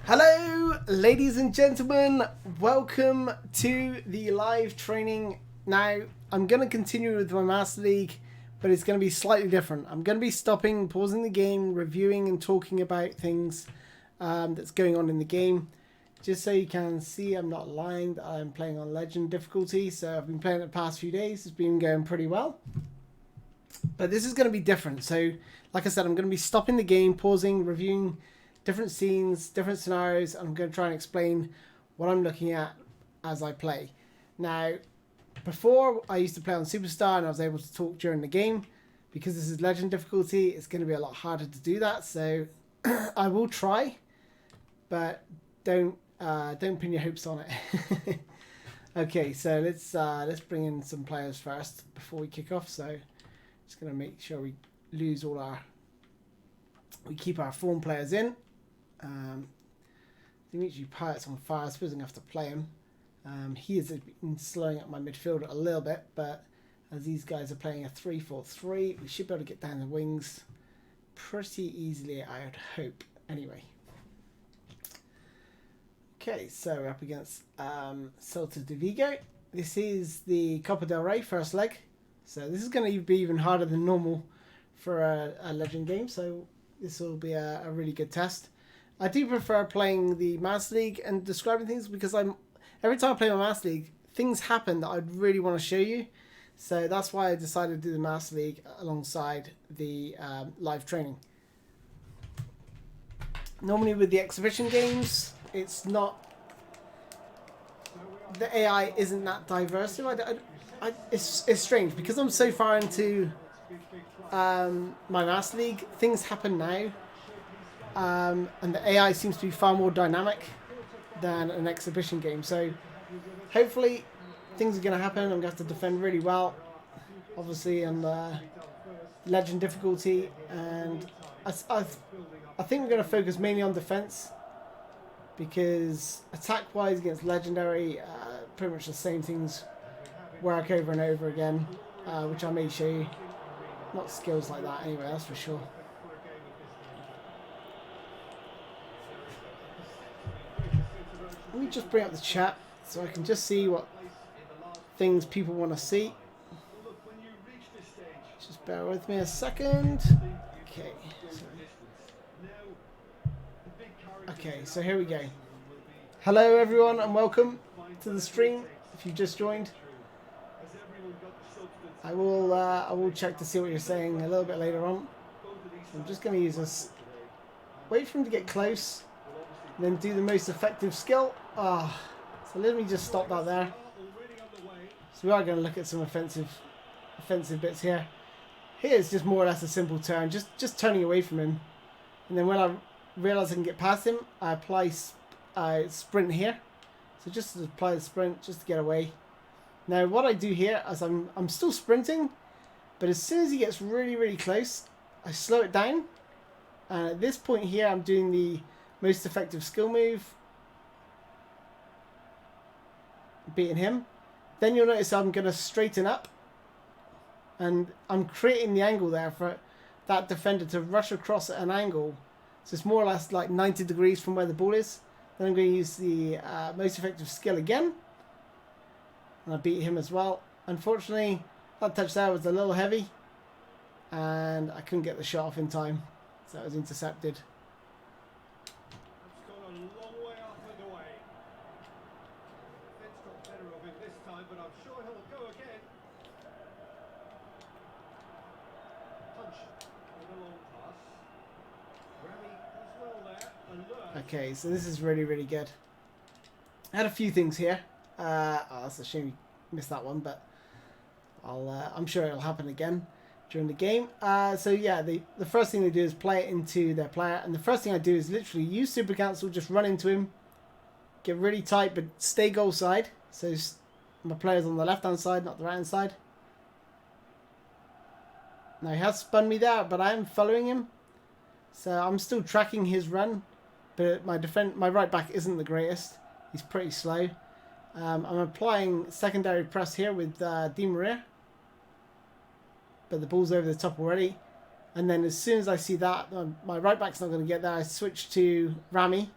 Hello, ladies and gentlemen. Welcome to the live training. Now, I'm going to continue with my Master League, but it's going to be slightly different. I'm going to be stopping, pausing the game, reviewing and talking about things that's going on in the game. Just so you can see, I'm not lying, that I'm playing on Legend difficulty. So I've been playing it the past few days. It's been going pretty well. But this is going to be different. So, like I said, I'm going to be stopping the game, pausing, reviewing different scenes, different scenarios. I'm going to try and explain what I'm looking at as I play. Now, before I used to play on Superstar and I was able to talk during the game. Because this is Legend difficulty, it's going to be a lot harder to do that. So I will try, but don't pin your hopes on it. Okay, so let's bring in some players first before we kick off. So just going to make sure we keep our form players in. Dimitri Payet's on fire. I suppose I'm going to have to play him. He has been slowing up my midfield a little bit, but as these guys are playing a 3-4-3, we should be able to get down the wings pretty easily, I would hope. Anyway. Okay, so we're up against Celta de Vigo. This is the Copa del Rey first leg. So this is going to be even harder than normal for a Legend game. So this will be a really good test. I do prefer playing the Master League and describing things because every time I play my Master League, things happen that I'd really want to show you. So that's why I decided to do the Master League alongside the live training. Normally with the exhibition games, it's not... The AI isn't that diverse. It's strange because I'm so far into my Master League, things happen now. And the AI seems to be far more dynamic than an exhibition game. So hopefully things are going to happen. I'm going to have to defend really well, obviously, on Legend difficulty. And I think we're going to focus mainly on defense because attack-wise against Legendary, pretty much the same things work over and over again, which I may show you. Not skills like that anyway, that's for sure. Let me just bring up the chat so I can just see what things people want to see. Just bear with me a second. Okay, so here we go. Hello everyone and welcome to the stream if you just joined. I will check to see what you're saying a little bit later on. I'm just going to use this. Wait for him to get close, and then do the most effective skill. So let me just stop that there. So we are going to look at some offensive bits here. Here it's just more or less a simple turn, just turning away from him, and then when I realise I can get past him, I apply sprint here. So just to apply the sprint, just to get away. Now what I do here is I'm still sprinting, but as soon as he gets really, really close, I slow it down. And at this point here, I'm doing the most effective skill move, beating him. Then you'll notice I'm going to straighten up, and I'm creating the angle there for that defender to rush across at an angle. So it's more or less like 90 degrees from where the ball is. Then I'm going to use the most effective skill again. And I beat him as well. Unfortunately, that touch there was a little heavy. And I couldn't get the shot off in time. So that was intercepted. Okay, so this is really, really good. I had a few things here. That's a shame you missed that one, but I'm sure it'll happen again during the game. So yeah, the first thing they do is play it into their player, and the first thing I do is literally use Super Cancel, just run into him, get really tight, but stay goal side. So my player's on the left hand side, not the right hand side. Now he has spun me there, but I am following him, so I'm still tracking his run. But my right back isn't the greatest. He's pretty slow. I'm applying secondary press here with Di Maria. But the ball's over the top already. And then as soon as I see that, my right back's not going to get there, I switch to Rami.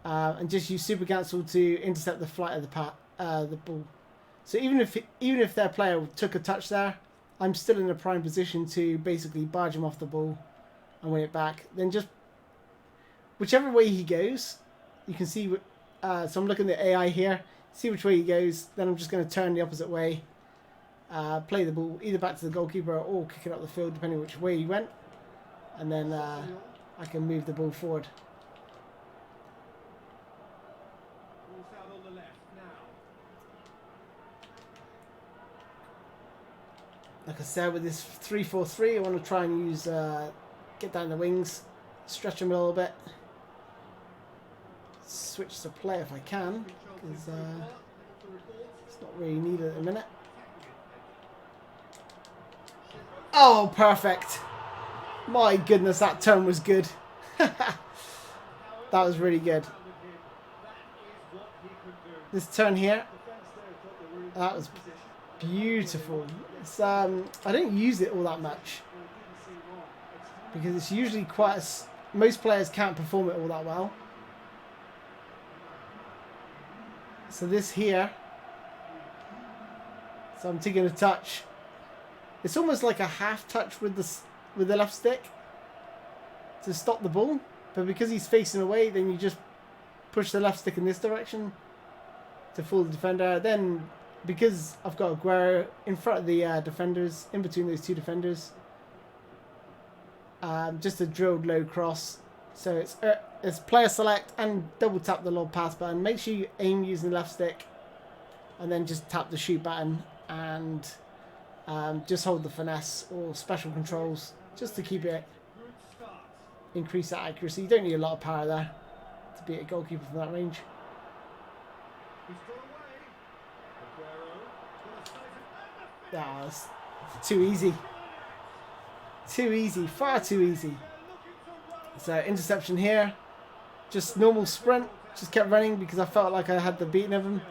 and just use super cancel to intercept the flight of the ball. So even if their player took a touch there, I'm still in a prime position to basically barge him off the ball and win it back. Then just whichever way he goes, you can see. So I'm looking at the AI here. See which way he goes. Then I'm just going to turn the opposite way. Play the ball either back to the goalkeeper or kick it up the field, depending which way he went. And then I can move the ball forward. Like I said, with this 3-4-3, I want to try and use get down the wings, stretch them a little bit, switch to play if I can, because it's not really needed at the minute. Oh, perfect! My goodness, that turn was good. That was really good. This turn here, that was beautiful. It's, I don't use it all that much because it's usually quite most players can't perform it all that well. So this here, so I'm taking a touch. It's almost like a half touch with the left stick to stop the ball, but because he's facing away, then you just push the left stick in this direction to fool the defender. Then because I've got Aguero in front of the defenders, in between those two defenders, just a drilled low cross. So it's player select and double tap the lob pass button. Make sure you aim using the left stick, and then just tap the shoot button and just hold the finesse or special controls just to keep it, increase that accuracy. You don't need a lot of power there to beat a goalkeeper from that range. Oh, it's too easy. Too easy. Far too easy. So interception here. Just normal sprint. Just kept running because I felt like I had the beating of him.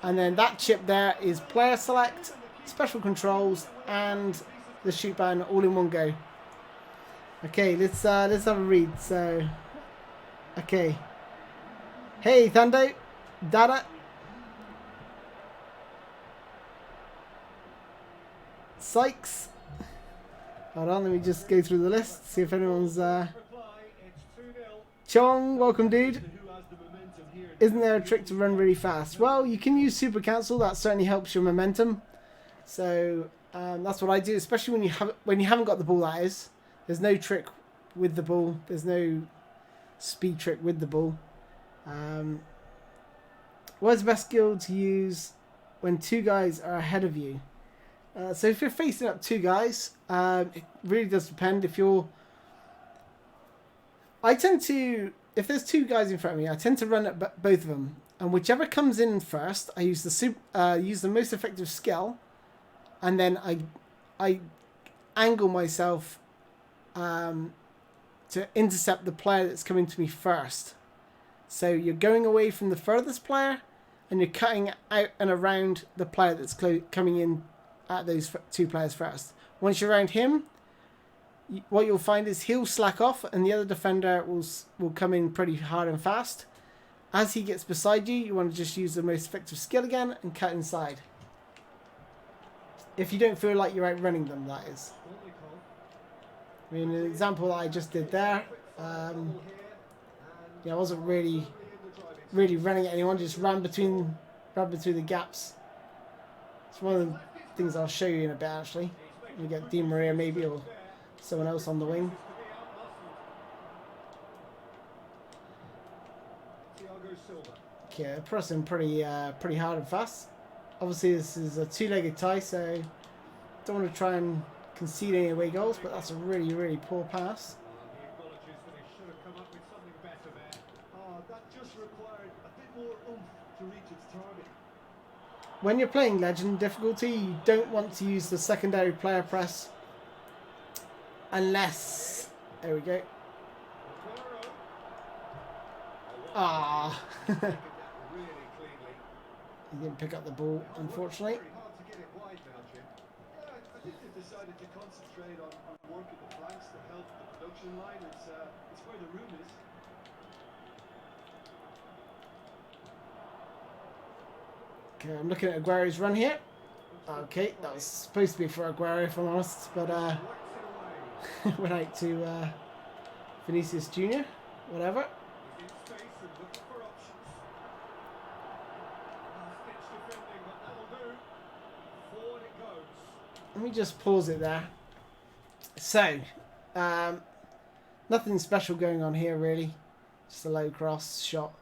And then that chip there is player select, special controls, and the shoot button all in one go. Okay, let's have a read. So, okay. Hey, Thando. Dada. Sykes. Hold on, let me just go through the list, see if anyone's Chong, welcome dude. Isn't there a trick to run really fast? Well, you can use super cancel, that certainly helps your momentum. So that's what I do, especially when you haven't got the ball, that is. There's no trick with the ball. There's no speed trick with the ball. What's the best skill to use when two guys are ahead of you? So if you're facing up two guys, it really does depend. If there's two guys in front of me, I tend to run at both of them, and whichever comes in first, I use the most effective skill, and then I angle myself to intercept the player that's coming to me first. So you're going away from the furthest player, and you're cutting out and around the player that's coming in at those two players first. Once you're around him, what you'll find is he'll slack off and the other defender will come in pretty hard and fast. As he gets beside you, you want to just use the most effective skill again and cut inside. If you don't feel like you're outrunning them, that is. I mean, an example that I just did there, I wasn't really running at anyone, just ran between the gaps. It's one of the things I'll show you in a bit, actually. We get Di Maria maybe, or someone else on the wing. Okay, pressing pretty hard and fast. Obviously, this is a two-legged tie, so don't want to try and concede any away goals, but that's a really, really poor pass. When you're playing Legend difficulty, you don't want to use the secondary player press unless... There we go. Ah. He didn't pick up the ball, unfortunately. Okay, I'm looking at Aguero's run here. Okay, that was supposed to be for Aguero, if I'm honest, but went out to Vinicius Jr. Whatever. Let me just pause it there. So, nothing special going on here really. Just a low cross shot.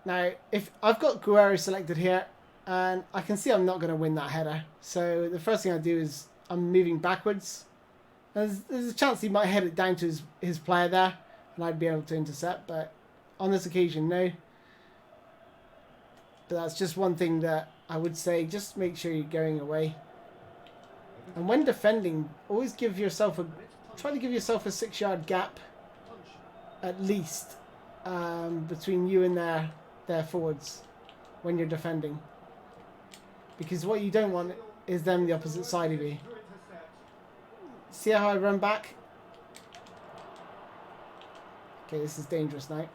Now, if I've got Aguero selected here, and I can see I'm not going to win that header. So the first thing I do is I'm moving backwards. There's a chance he might head it down to his player there, and I'd be able to intercept. But on this occasion, no. But that's just one thing that I would say. Just make sure you're going away. And when defending, always give yourself try to give yourself a 6-yard gap, at least, between you and their forwards when you're defending. Because what you don't want is them the opposite side of you. See how I run back? Okay, this is dangerous now.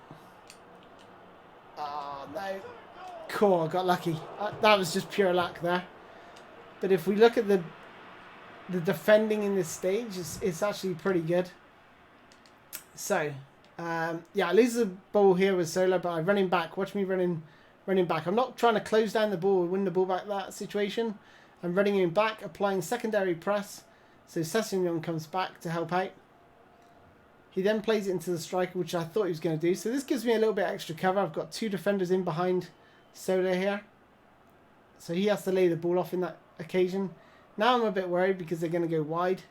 Oh, no. Cool, I got lucky. That was just pure luck there. But if we look at the defending in this stage, it's actually pretty good. So, yeah, I lose the ball here with Sola, but I'm running back. Watch me running back. I'm not trying to close down the ball and win the ball back that situation. I'm running him back, applying secondary press. So Sessegnon comes back to help out. He then plays it into the striker, which I thought he was going to do. So this gives me a little bit extra cover. I've got 2 defenders in behind Sola here. So he has to lay the ball off in that occasion. Now I'm a bit worried because they're going to go wide.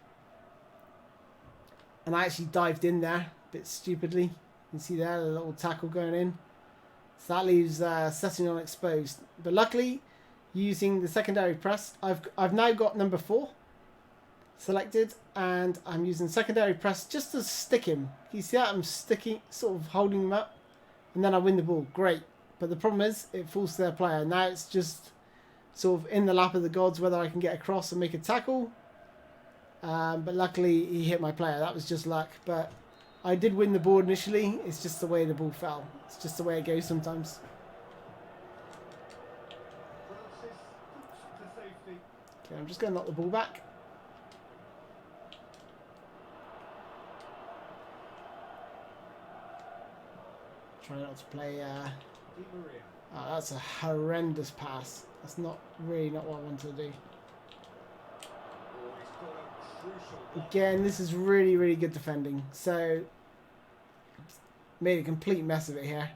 And I actually dived in there a bit stupidly. You can see there, the little tackle going in. So that leaves Sessegnon exposed. But luckily, using the secondary press, I've now got number 4 selected. And I'm using secondary press just to stick him. You see that? I'm sticking, sort of holding him up. And then I win the ball. Great. But the problem is, it falls to their player. Now it's just sort of in the lap of the gods whether I can get across and make a tackle. But luckily he hit my player. That was just luck. But I did win the ball initially. It's just the way the ball fell. It's just the way it goes sometimes. Okay, I'm just going to knock the ball back. Try not to play... Oh, that's a horrendous pass. That's not what I wanted to do. Again, this is really, really good defending. So, made a complete mess of it here.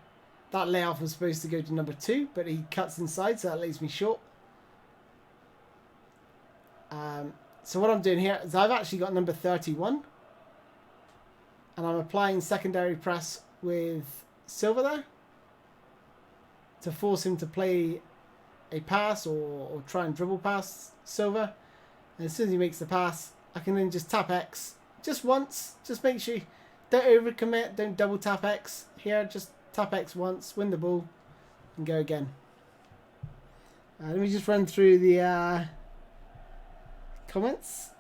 That layoff was supposed to go to number 2, but he cuts inside, so that leaves me short. So what I'm doing here is I've actually got number 31. And I'm applying secondary press with Silva there, to force him to play a pass or try and dribble past Silva. And as soon as he makes the pass, I can then just tap X just once. Just make sure you don't overcommit, don't double tap X here. Just tap X once, win the ball, and go again. Let me just run through the comments.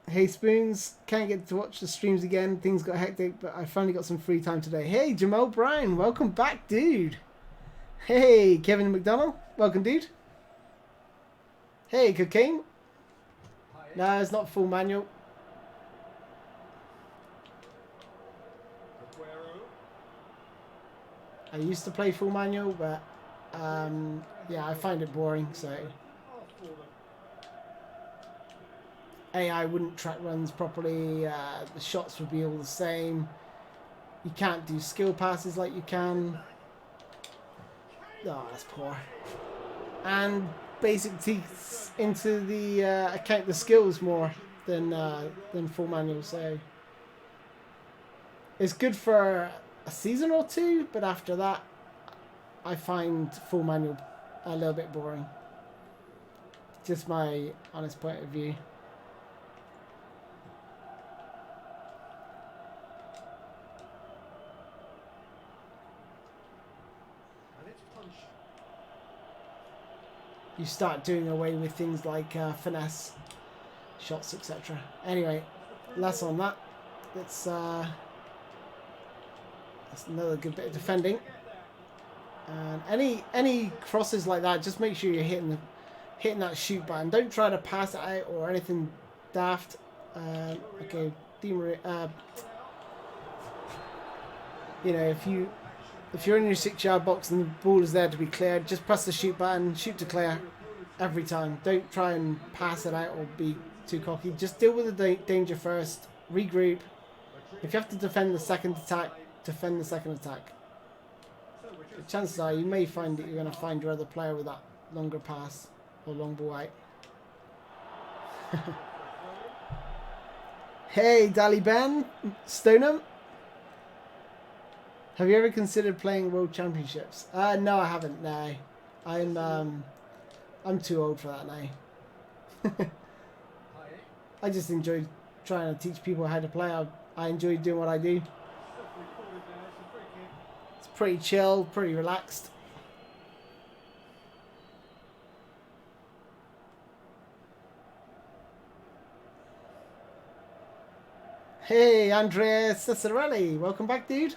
Hey Spoons, can't get to watch the streams again. Things got hectic, but I finally got some free time today. Hey Jamal Brown, welcome back, dude. Hey Kevin McDonald, welcome, dude. Hey Cocaine. No, it's not full manual. I used to play full manual, but yeah, I find it boring, so. AI wouldn't track runs properly, the shots would be all the same. You can't do skill passes like you can. Oh, that's poor. And basic takes into the account the skills more than full manual, so it's good for a season or 2, but after that I find full manual a little bit boring. Just my honest point of view. You start doing away with things like finesse shots, etc. Anyway, less on that. That's another good bit of defending. And any crosses like that, just make sure you're hitting that shoot button. Don't try to pass it out or anything daft. Okay, you know, if you're in your 6-yard box and the ball is there to be cleared, just press the shoot button, shoot to clear every time. Don't try and pass it out or be too cocky. Just deal with the danger first, regroup. If you have to defend the second attack, defend the second attack. But chances are you may find that you're going to find your other player with that longer pass or long ball out. Hey, Dally Ben, Stoneham. Have you ever considered playing World Championships? No, I haven't. No, I'm too old for that now. I just enjoy trying to teach people how to play. I enjoy doing what I do. It's pretty chill, pretty relaxed. Hey, Andrea Cesarelli, welcome back, dude.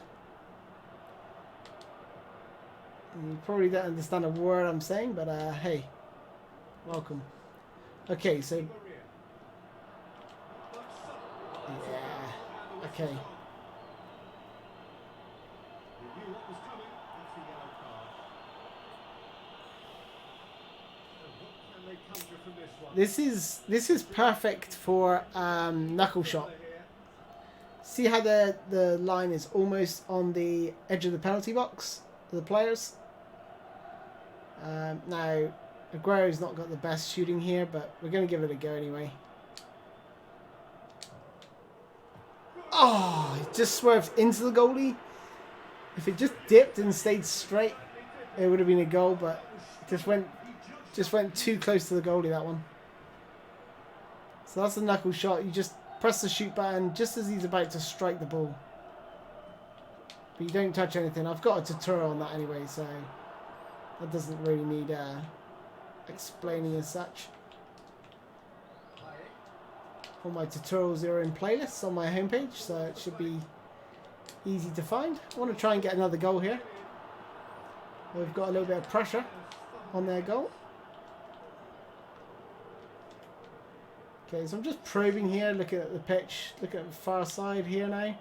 You probably don't understand a word I'm saying, but hey, welcome. Okay, so yeah, okay. This is perfect for knuckle shot. See how the line is almost on the edge of the penalty box for the players. Now, Aguero's not got the best shooting here, but we're going to give it a go anyway. Oh, it just swerved into the goalie. If it just dipped and stayed straight, it would have been a goal, but it just went too close to the goalie, that one. So that's a knuckle shot. You just press the shoot button just as he's about to strike the ball. But you don't touch anything. I've got a tutorial on that anyway, so that doesn't really need explaining as such. All my tutorials are in playlists on my homepage, so it should be easy to find. I want to try and get another goal here. We've got a little bit of pressure on their goal. Okay, so I'm just probing here, looking at the pitch, looking at the far side here now,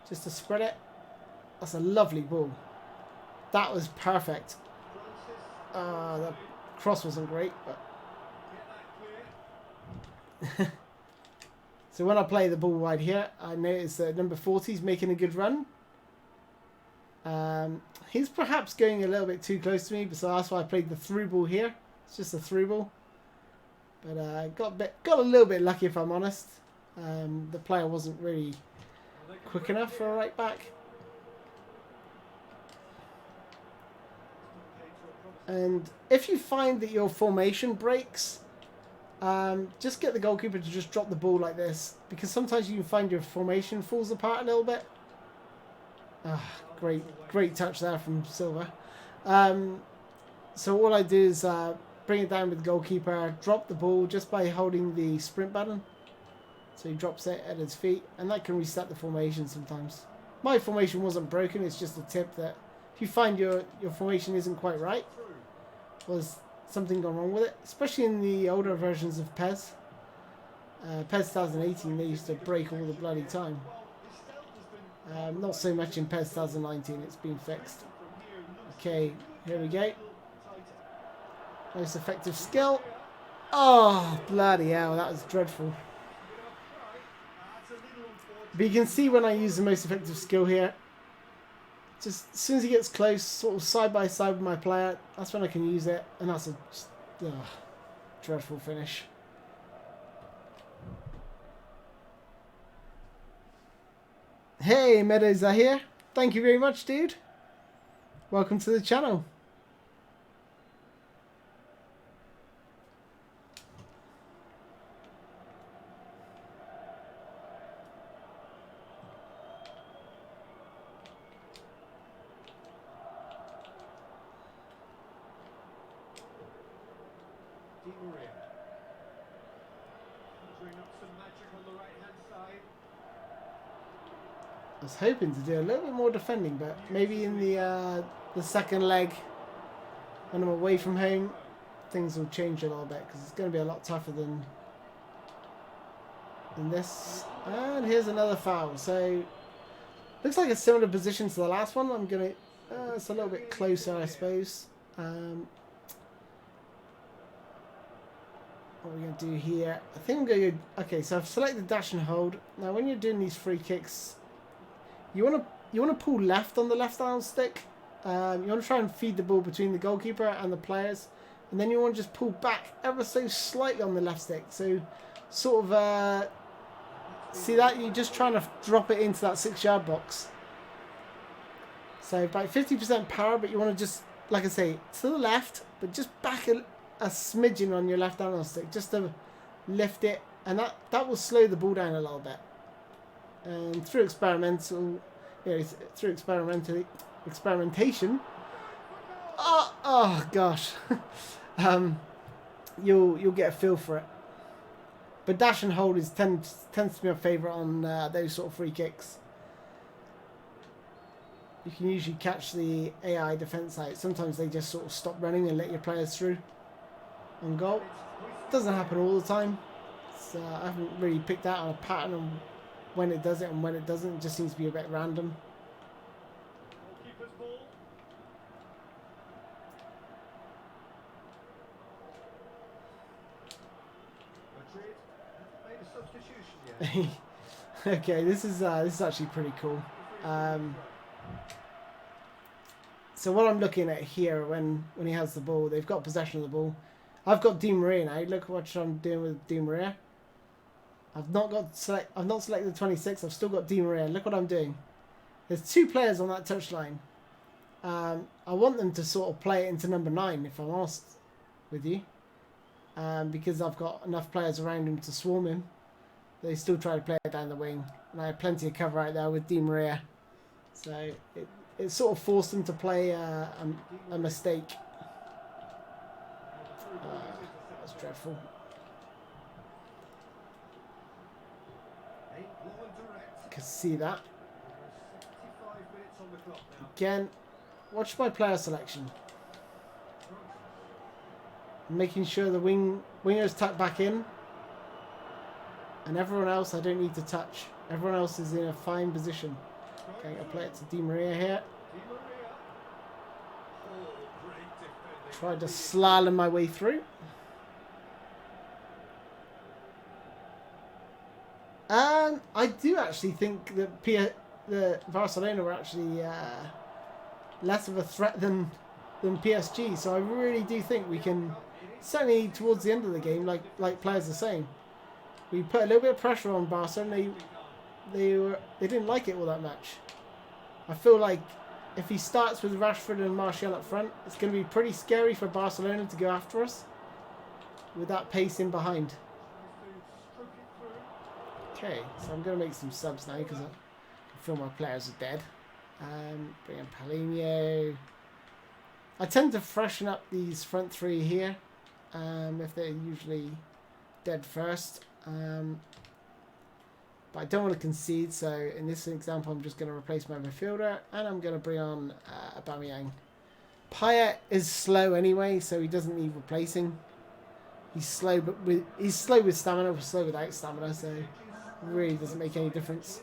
just to spread it. That's a lovely ball. That was perfect. The cross wasn't great, but so when I play the ball wide here, I notice that number 40 is making a good run. He's perhaps going a little bit too close to me, so that's why I played the through ball here. It's just a through ball, but got a little bit lucky, if I'm honest. The player wasn't really quick enough for a right back. And if you find that your formation breaks, just get the goalkeeper to just drop the ball like this, because sometimes you can find your formation falls apart a little bit. Great touch there from Silva. So all I do is bring it down with the goalkeeper, drop the ball just by holding the sprint button. So he drops it at his feet, and that can reset the formation sometimes. My formation wasn't broken, it's just a tip that if you find your formation isn't quite right, was something gone wrong with it, especially in the older versions of PES. PES 2018, they used to break all the bloody time. Not so much in PES 2019, it's been fixed. Okay, here we go. Most effective skill. Oh, bloody hell, that was dreadful. But you can see when I use the most effective skill here, just as soon as he gets close, sort of side by side with my player, that's when I can use it, and that's a dreadful finish. Hey, Meadows are here. Thank you very much, dude. Welcome to the channel. I was hoping to do a little bit more defending, but maybe in the second leg, when I'm away from home, things will change a little bit because it's going to be a lot tougher than this. And here's another foul. So looks like a similar position to the last one. I'm gonna. It's a little bit closer, I suppose. What are we going to do here? I think I'm going to go... Okay, so I've selected dash and hold. Now, when you're doing these free kicks, you want to pull left on the left arm stick. You want to try and feed the ball between the goalkeeper and the players. And then you want to just pull back ever so slightly on the left stick. So, sort of... see that? You're just trying to drop it into that 6-yard box. So, about 50% power, but you want to just, like I say, to the left, but just back a smidgen on your left analog stick just to lift it, and that will slow the ball down a little bit. And through experimentation, oh gosh, you'll get a feel for it. But dash and hold tends to be my favourite on those sort of free kicks. You can usually catch the AI defence out. Sometimes they just sort of stop running and let your players through on goal. Doesn't happen all the time. So I haven't really picked out on a pattern on when it does it and when it doesn't. It just seems to be a bit random. Okay, this is actually pretty cool. So what I'm looking at here when he has the ball, they've got possession of the ball. I've got Di Maria now. Look what I'm doing with Di Maria. I've not selected the 26. I've still got Di Maria. Look what I'm doing. There's 2 players on that touchline. I want them to sort of play it into number 9, if I'm honest with you, because I've got enough players around him to swarm him. They still try to play it down the wing, and I had plenty of cover out there with Di Maria. So it sort of forced them to play a mistake. That's dreadful. You can see that. Again, watch my player selection. Making sure the wingers tuck back in. And everyone else I don't need to touch. Everyone else is in a fine position. Okay, I'll play it to Di Maria here. Tried to slalom my way through. I do actually think that the Barcelona were actually less of a threat than PSG. So I really do think we can, certainly towards the end of the game, like players are saying, we put a little bit of pressure on Barca, and they didn't like it all that much. I feel like if he starts with Rashford and Martial up front, it's going to be pretty scary for Barcelona to go after us with that pace in behind. Okay, so I'm going to make some subs now because I feel my players are dead. Bring in Paulinho. I tend to freshen up these front 3 here if they're usually dead first. But I don't want to concede, so in this example I'm just going to replace my midfielder and I'm going to bring on Aubameyang. Payet is slow anyway, so he doesn't need replacing. He's slow with stamina, but slow without stamina, so it really doesn't make any difference.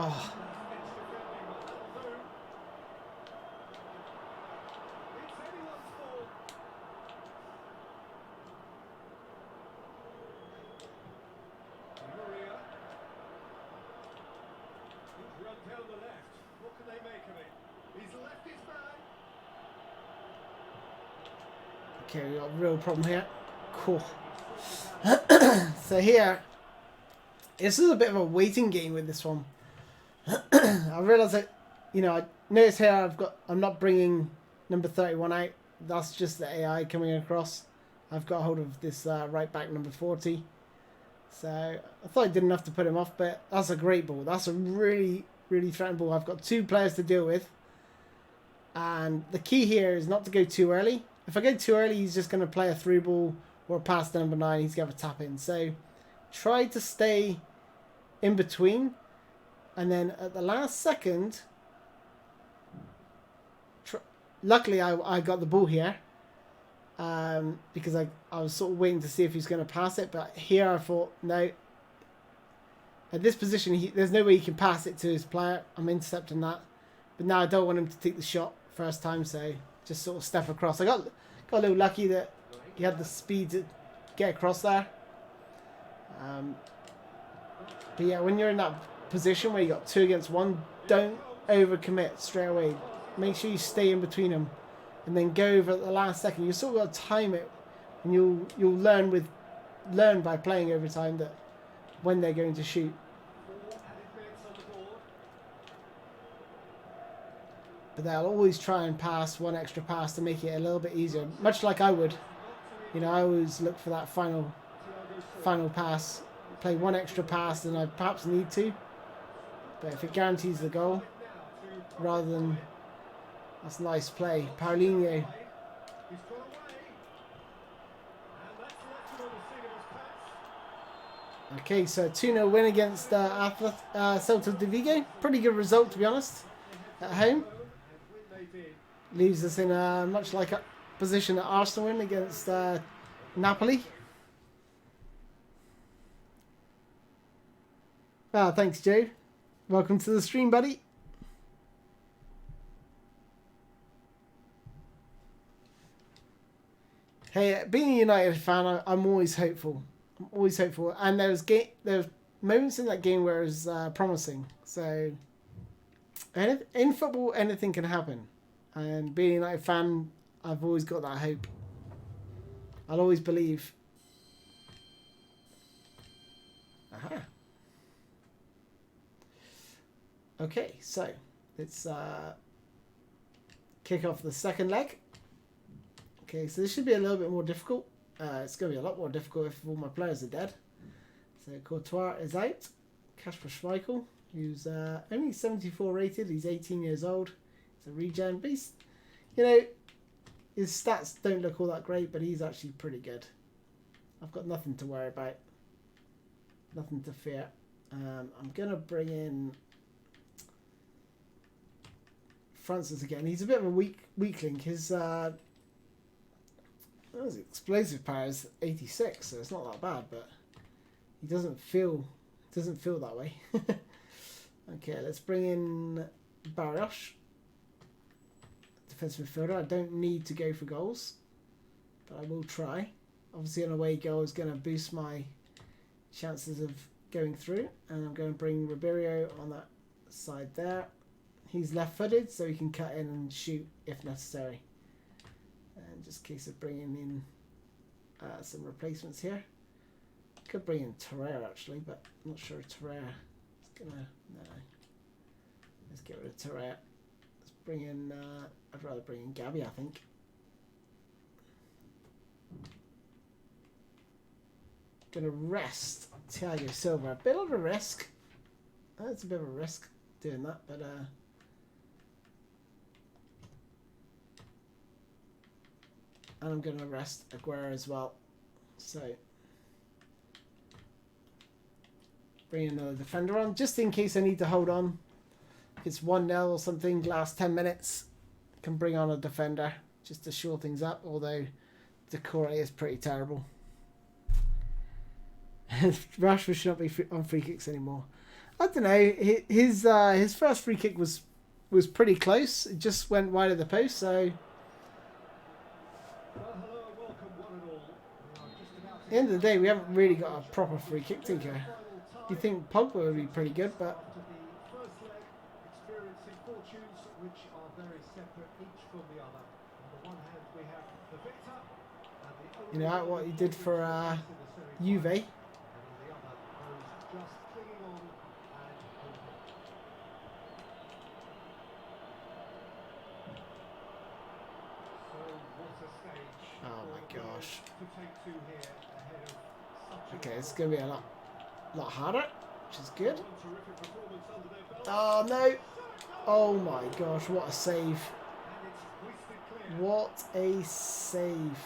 Oh. Okay, we got a real problem here. Cool. So here, this is a bit of a waiting game with this one. I realise that, I notice here I'm not bringing number 31 out. That's just the AI coming across. I've got hold of this right back number 40. So I thought I did enough to put him off, but that's a great ball. That's a really, really threatening ball. I've got 2 players to deal with. And the key here is not to go too early. If I go too early, he's just going to play a through ball or a pass to number 9. He's going to have a tap in. So try to stay in between. And then at the last second, luckily I got the ball here. Because I was sort of waiting to see if he's going to pass it. But here I thought, no. At this position, there's no way he can pass it to his player. I'm intercepting that. But now I don't want him to take the shot first time, so just sort of step across. I got a little lucky that he had the speed to get across there. But yeah, when you're in that position where you got 2 against 1, don't overcommit straight away. Make sure you stay in between them, and then go over at the last second. You sort of got to time it, and you'll learn by playing over time that when they're going to shoot. But they'll always try and pass 1 extra pass to make it a little bit easier, much like I would. You know, I always look for that final pass, play 1 extra pass than I perhaps need to. But if it guarantees the goal, rather than... That's nice play. Paulinho. Okay, so 2-0 win against Celta de Vigo. Pretty good result, to be honest, at home. Leaves us in a much like a position that Arsenal in against Napoli. Ah, thanks, Joe. Welcome to the stream, buddy. Hey, being a United fan, I'm always hopeful. I'm always hopeful. And there was moments in that game where it was promising. So, in football, anything can happen. And being a United fan, I've always got that hope. I'll always believe. Aha. Okay, so let's kick off the second leg. Okay, so this should be a little bit more difficult. It's going to be a lot more difficult if all my players are dead. So Courtois is out. Kasper Schmeichel, who's only 74 rated. He's 18 years old. He's a regen. But he's, you know, his stats don't look all that great, but he's actually pretty good. I've got nothing to worry about. Nothing to fear. I'm going to bring in Francis again. He's a bit of a weakling. His explosive power is 86, so it's not that bad, but he doesn't feel that way. Okay, let's bring in Barrios, defensive midfielder. I don't need to go for goals, but I will try. Obviously, an away goal is going to boost my chances of going through, and I'm going to bring Ribeiro on that side there. He's left-footed, so he can cut in and shoot if necessary. And just in case of bringing in some replacements here. Could bring in Terrera actually, but I'm not sure Terrera is gonna. No. Let's get rid of Terrera. Let's bring in. I'd rather bring in Gabby, I think. Gonna rest Thiago Silva. A bit of a risk. It's a bit of a risk doing that, but and I'm going to rest Aguero as well. So, bring another defender on, just in case I need to hold on. If it's 1-0 or something, last 10 minutes, I can bring on a defender just to shore things up, although Decore is pretty terrible. Rashford should not be on free kicks anymore. I don't know, his first free kick was pretty close. It just went wide of the post, so... At the end of the day, we haven't really got a proper free kick taker. You think Pogba would be pretty good, but you know what he did for Juve. Oh my gosh. Okay, it's going to be a lot. A lot harder, which is good. Oh, no. Oh, my gosh. What a save. What a save.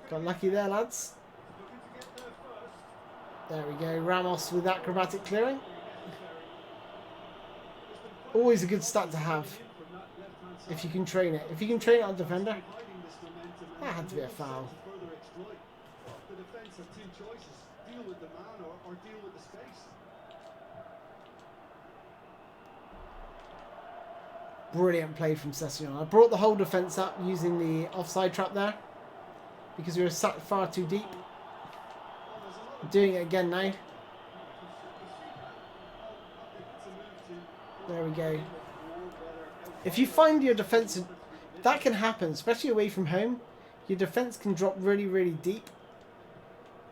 Got lucky there, lads. There we go. Ramos with acrobatic clearing. Always a good stat to have if you can train it. If you can train it on defender. That had to be a foul. Brilliant play from Session. I brought the whole defence up using the offside trap there because we were sat far too deep. I'm doing it again now. There we go. If you find your defence, that can happen, especially away from home. Your defence can drop really, really deep,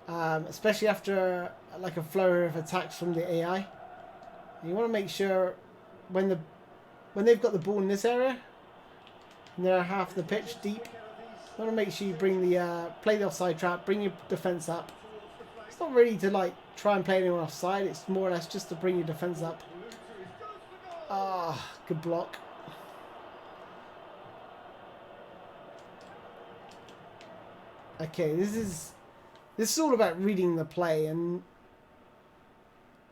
especially after like a flurry of attacks from the AI. You want to make sure when they've got the ball in this area, and they're half the pitch deep, you want to make sure you bring the play the offside trap, bring your defence up. It's not really to like try and play anyone offside. It's more or less just to bring your defence up. Ah, good block. Okay, this is all about reading the play, and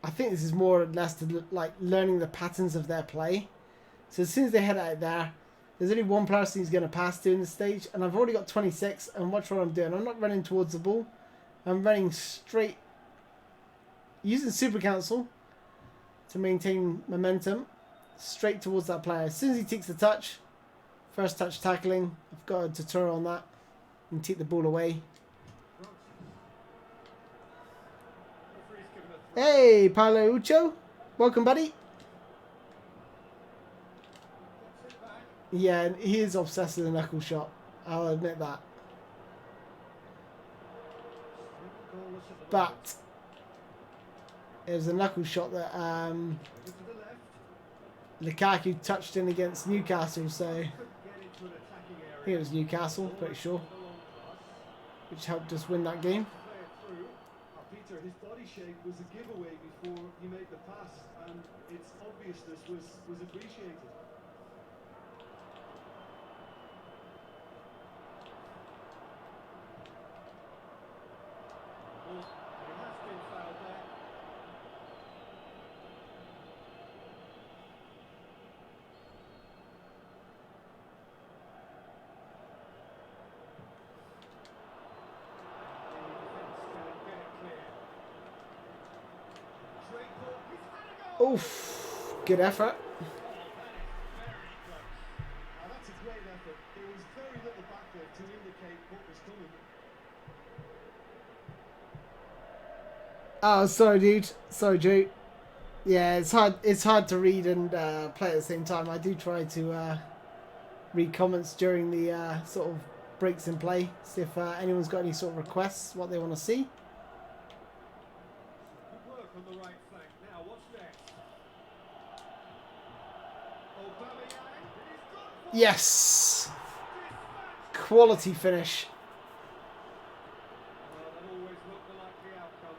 I think this is more or less to like learning the patterns of their play. So as soon as they head out there, there's only one person who's going to pass to in the stage, and I've already got 26. And watch what I'm doing. I'm not running towards the ball. I'm running straight, using Super Council to maintain momentum, straight towards that player. As soon as he takes the touch, first touch tackling, I've got a tutorial on that, and take the ball away. Hey, Paolo Ucho. Welcome, buddy. Yeah, he is obsessed with the knuckle shot. I'll admit that. But it was a knuckle shot that Lukaku touched in against Newcastle, so I think it was Newcastle, pretty sure, which helped us win that game. His body shape was a giveaway before he made the pass, and its obviousness was appreciated. Well, he has been fouled there. Oof, good effort. That's a great effort. There was very little back there to indicate what was coming. Oh, sorry, dude. Sorry, Drew. Yeah, it's hard. It's hard to read and play at the same time. I do try to read comments during the sort of breaks in play. See if anyone's got any sort of requests, what they want to see. Good work on the right flank. Now, what's next? Yes! Quality finish.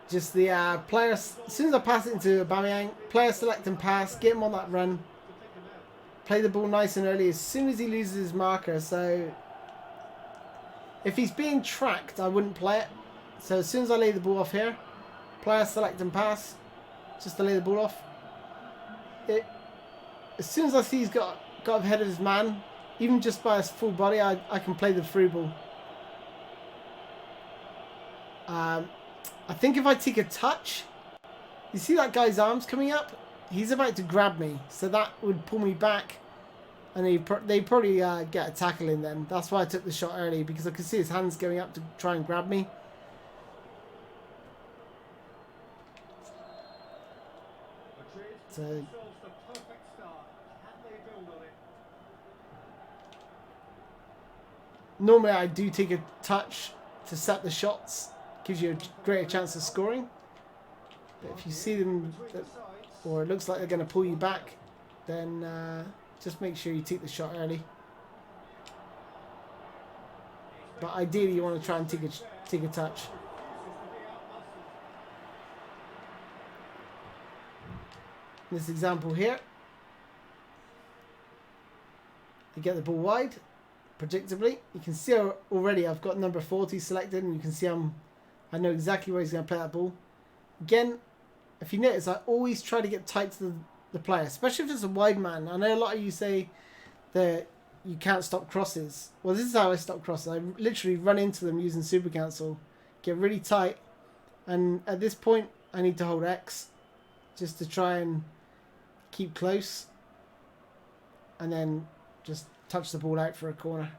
Just the players, as soon as I pass it into Aubameyang, player select and pass, get him on that run. Play the ball nice and early as soon as he loses his marker. So if he's being tracked, I wouldn't play it. So as soon as I lay the ball off here, player select and pass, just to lay the ball off. As soon as I see he's got ahead of his man, even just by his full body, I can play the through ball. I think if I take a touch, you see that guy's arms coming up? He's about to grab me, so that would pull me back, and they probably get a tackle in then. That's why I took the shot early, because I could see his hands going up to try and grab me. So normally I do take a touch to set the shots. Gives you a greater chance of scoring. But if you see them, or it looks like they're going to pull you back, then just make sure you take the shot early. But ideally you want to try and take a touch. this example here, you get the ball wide, predictably. You can see already I've got number 40 selected, and you can see I know exactly where he's going to play that ball. Again, if you notice, I always try to get tight to the player, especially if it's a wide man. I know a lot of you say that you can't stop crosses. Well, this is how I stop crosses. I literally run into them using super cancel, get really tight, and at this point I need to hold X just to try and keep close, and then just touch the ball out for a corner.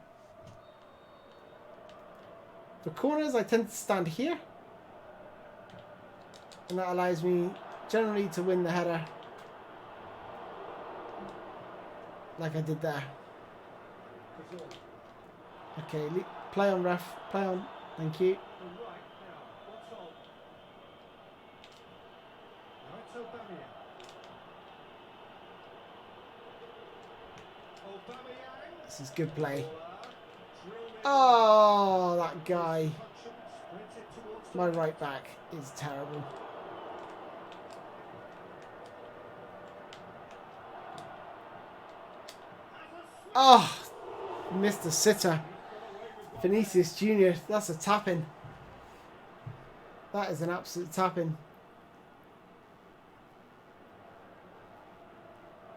For corners, I tend to stand here, and that allows me generally to win the header like I did there. Okay, play on, ref, play on, thank you. This is good play. Oh, that guy. My right back is terrible. Oh, missed the sitter. Vinicius Jr., that's a tap-in. That is an absolute tap-in.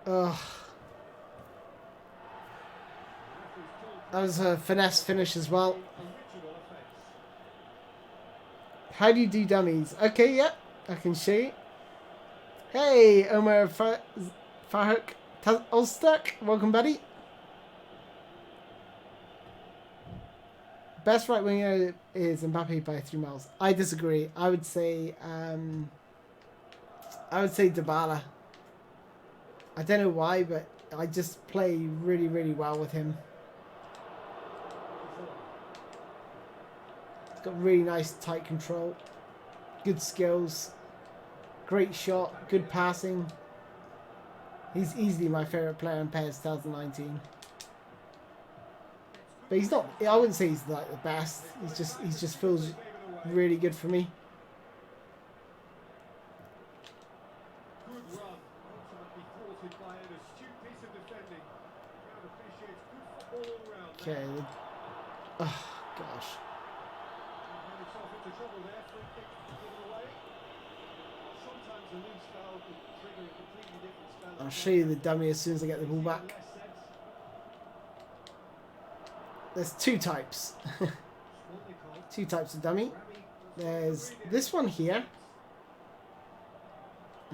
Ugh. That was a finesse finish as well. How do you do dummies? Okay, yeah, I can show you. Hey, Omar Farhuk Olstak, welcome, buddy. Best right winger is Mbappe by 3 miles. I disagree. I would say Dybala. I don't know why, but I just play really, really well with him. He's got really nice tight control, good skills, great shot, good passing. He's easily my favourite player in PES 2019. But he's not. I wouldn't say he's like the best. He just feels really good for me. Okay. Oh gosh. I'll show you the dummy as soon as I get the ball back. There's 2 types. 2 types of dummy. There's this one here.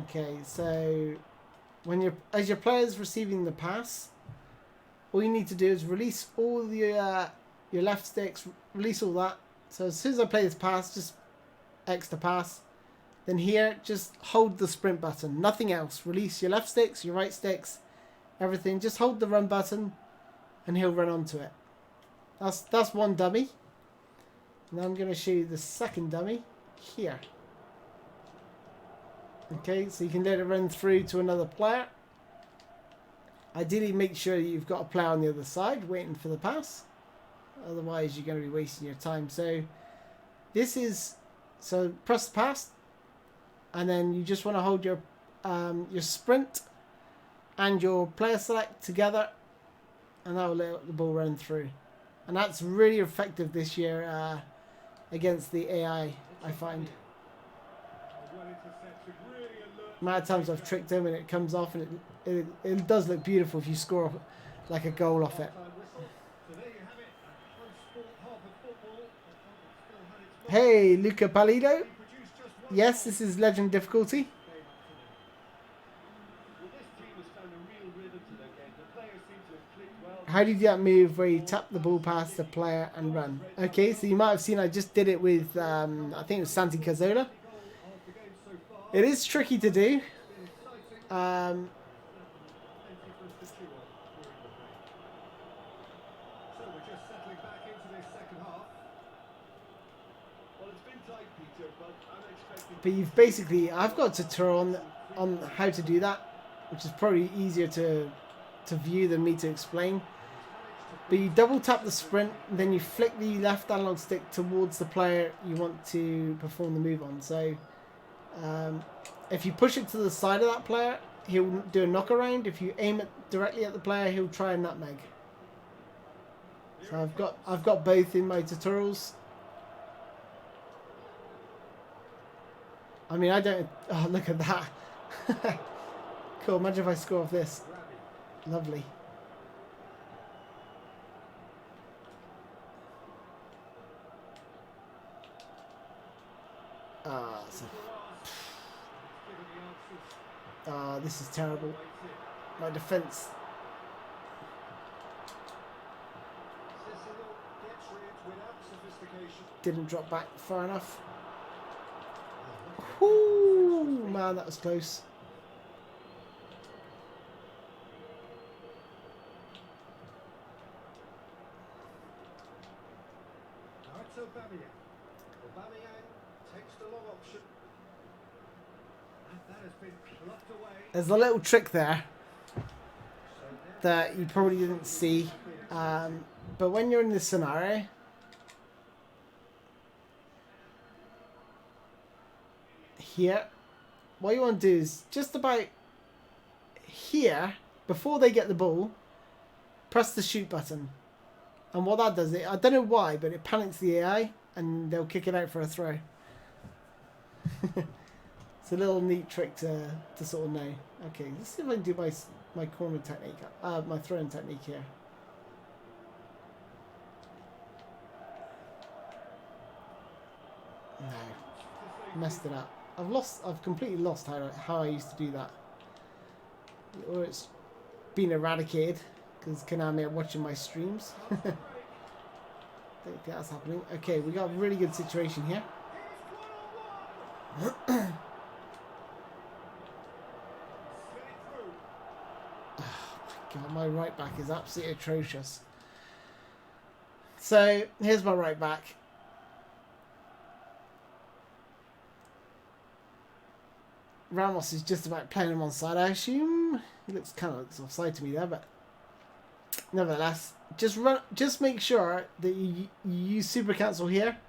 Okay, so as your player's receiving the pass, all you need to do is release all your left sticks, release all that. So as soon as I play this pass, just X the pass. Then here, just hold the sprint button, nothing else. Release your left sticks, your right sticks, everything. Just hold the run button, and he'll run onto it. That's one dummy. Now I'm going to show you the second dummy here. Okay, so you can let it run through to another player. Ideally, make sure you've got a player on the other side waiting for the pass. Otherwise, you're going to be wasting your time. So press the pass, and then you just want to hold your sprint and your player select together, and that will let the ball run through. And that's really effective this year against the AI, I find. Mad times I've tricked him and it comes off, and it does look beautiful if you score like a goal off it. Hey, Luca Palido. Yes, this is legend difficulty. How do you do that move where you tap the ball past the player and run? Okay, so you might have seen I just did it with, I think it was Santi Cazorla. It is tricky to do. But you've basically, I've got a tutorial on how to do that, which is probably easier to view than me to explain. But you double tap the sprint, and then you flick the left analog stick towards the player you want to perform the move on. So if you push it to the side of that player, he'll do a knock around. If you aim it directly at the player, he'll try a nutmeg. So I've got both in my tutorials. I mean, I don't... Oh, look at that. Cool, imagine if I score off this. Lovely. This is terrible. My defense didn't drop back far enough. Whoo, man, that was close. Now it's Aubameyang. Aubameyang takes the long option. And that has been plucked away. There's a little trick there that you probably didn't see. But when you're in this scenario, here, what you want to do is just about here, before they get the ball, press the shoot button. And what that does, I don't know why, but it panics the AI and they'll kick it out for a throw. It's a little neat trick to sort of know. Okay, let's see if I can do my corner technique, my throwing technique here. No, messed it up. I've completely lost how I used to do that. Or it's been eradicated because Konami are watching my streams. Don't think that's happening. Okay, we got a really good situation here. God, my right back is absolutely atrocious. So here's my right back. Ramos is just about playing him on side, I assume. He looks kind of looks offside to me there, but nevertheless, just make sure that you use super cancel here,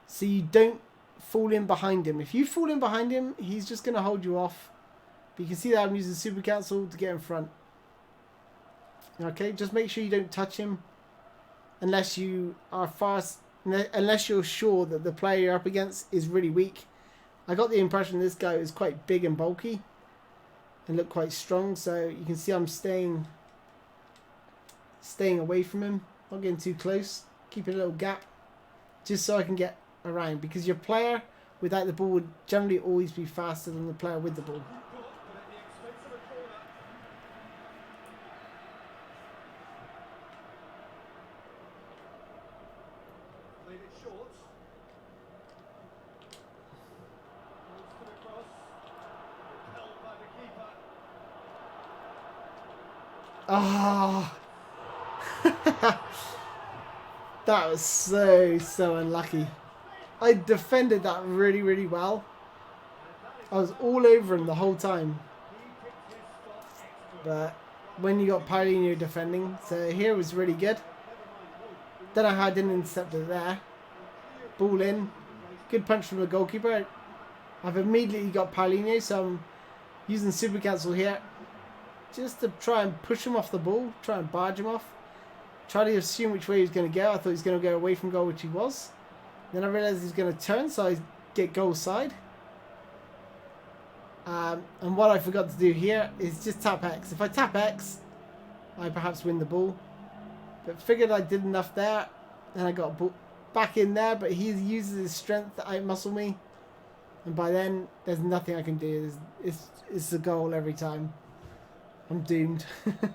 so you don't fall in behind him. If you fall in behind him, he's just going to hold you off. But you can see that I'm using super cancel to get in front. Okay, just make sure you don't touch him unless you are unless you're sure that the player you're up against is really weak. I got the impression this guy is quite big and bulky and looked quite strong, so you can see I'm staying away from him, not getting too close, keeping a little gap just so I can get around, because your player without the ball would generally always be faster than the player with the ball. Oh, that was so unlucky. I defended that really well. I was all over him the whole time. But when you got Paulinho defending, so here was really good. Don't know how I didn't intercept it there. Ball in. Good punch from the goalkeeper. I've immediately got Paulinho, so I'm using super cancel here. Just to try and push him off the ball, try and barge him off. Try to assume which way he was going to go. I thought he was going to go away from goal, which he was. Then I realised he was going to turn, so I get goal side. And what I forgot to do here is just tap X. If I tap X, I perhaps win the ball. But figured I did enough there, and I got back in there, but he uses his strength to outmuscle me. And by then, there's nothing I can do. It's a goal every time. I'm doomed. So, just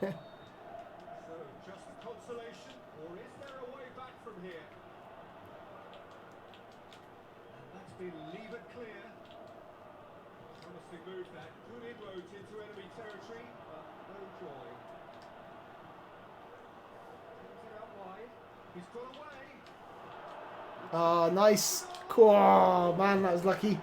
a consolation, or is there a way back from here? And that's been levered clear. Promising move that. Good inroads into enemy territory, but no joy. Brings it out wide. He's got away. Oh, nice. Oh, man, that was lucky.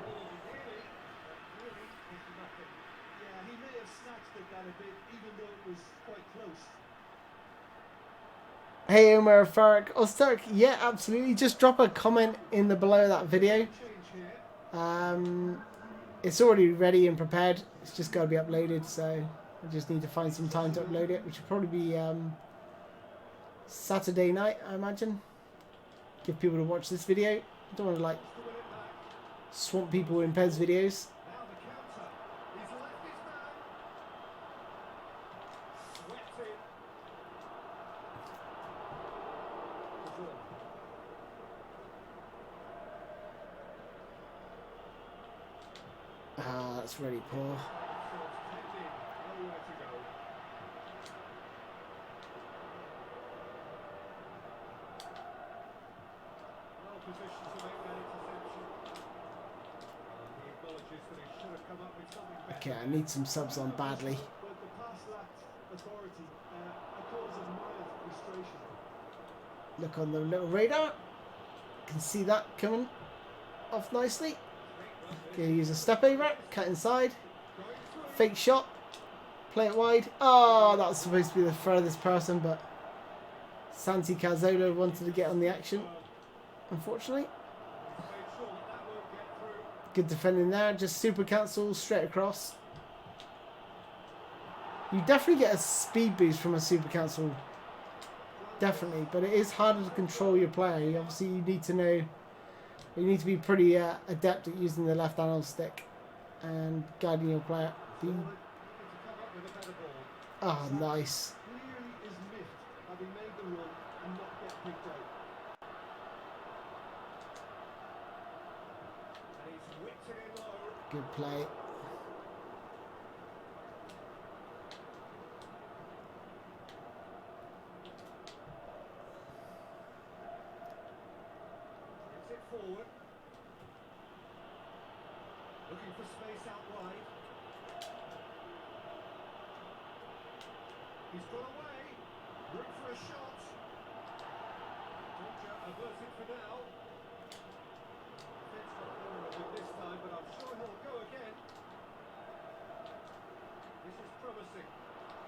Hey Omar Farrick, Stark, yeah, absolutely. Just drop a comment in the below that video. It's already ready and prepared. It's just got to be uploaded, so I just need to find some time to upload it, which will probably be Saturday night, I imagine. Give people to watch this video. I don't want to like swamp people in PES videos. Ah, that's really poor. Okay, I need some subs on badly. Look on the little radar. Can see that coming off nicely. Okay, use a step over, cut inside. Fake shot. Play it wide. Oh, that was supposed to be the furthest person, but Santi Cazzola wanted to get on the action, unfortunately. Good defending there, just super cancel straight across. You definitely get a speed boost from a super cancel, definitely, but it is harder to control your player. Obviously, you need to know, you need to be pretty adept at using the left analog stick and guiding your player. Oh, nice. Good play. Forward. Looking for space out wide. He's got away. Room for a shot. Danger averted for now. Defense got hold of it this time, but I'm sure he'll go again. This is promising.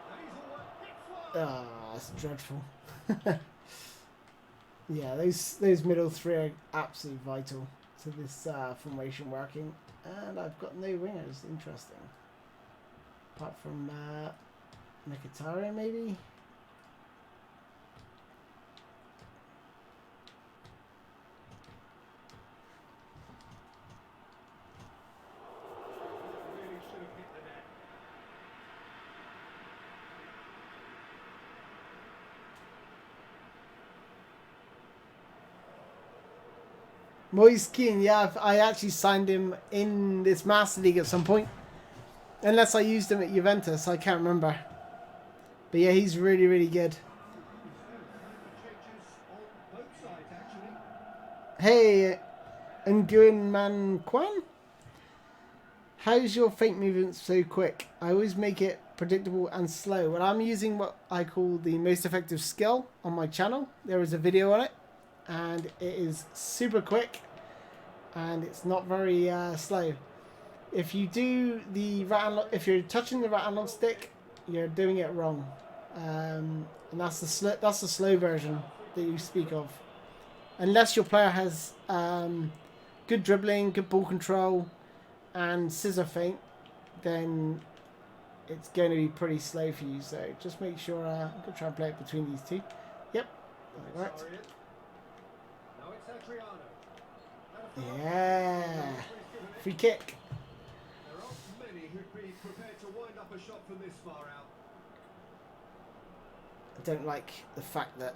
And he's all hit fly. Ah, that's dreadful. Yeah, those middle three are absolutely vital to this formation working. And I've got no wingers. Interesting. Apart from Mkhitaryan, maybe? Really should have hit the net. Moise Keane, yeah, I actually signed him in this Master League at some point. Unless I used him at Juventus, I can't remember. But yeah, he's really, really good. Hey, Nguyen Man Kwan? How's your fake movements so quick? I always make it predictable and slow. Well, I'm using what I call the most effective skill on my channel. There is a video on it. And it is super quick and it's not very slow. If you do the if you're touching the right analog stick, you're doing it wrong, and that's the slow version that you speak of. Unless your player has good dribbling, good ball control, and scissor feint, then it's going to be pretty slow for you. So just make sure I'm gonna try and play it between these two. Yep, that worked. Yeah, free kick. There aren't many who'd be prepared to wind up a shot from this far out. I don't like the fact that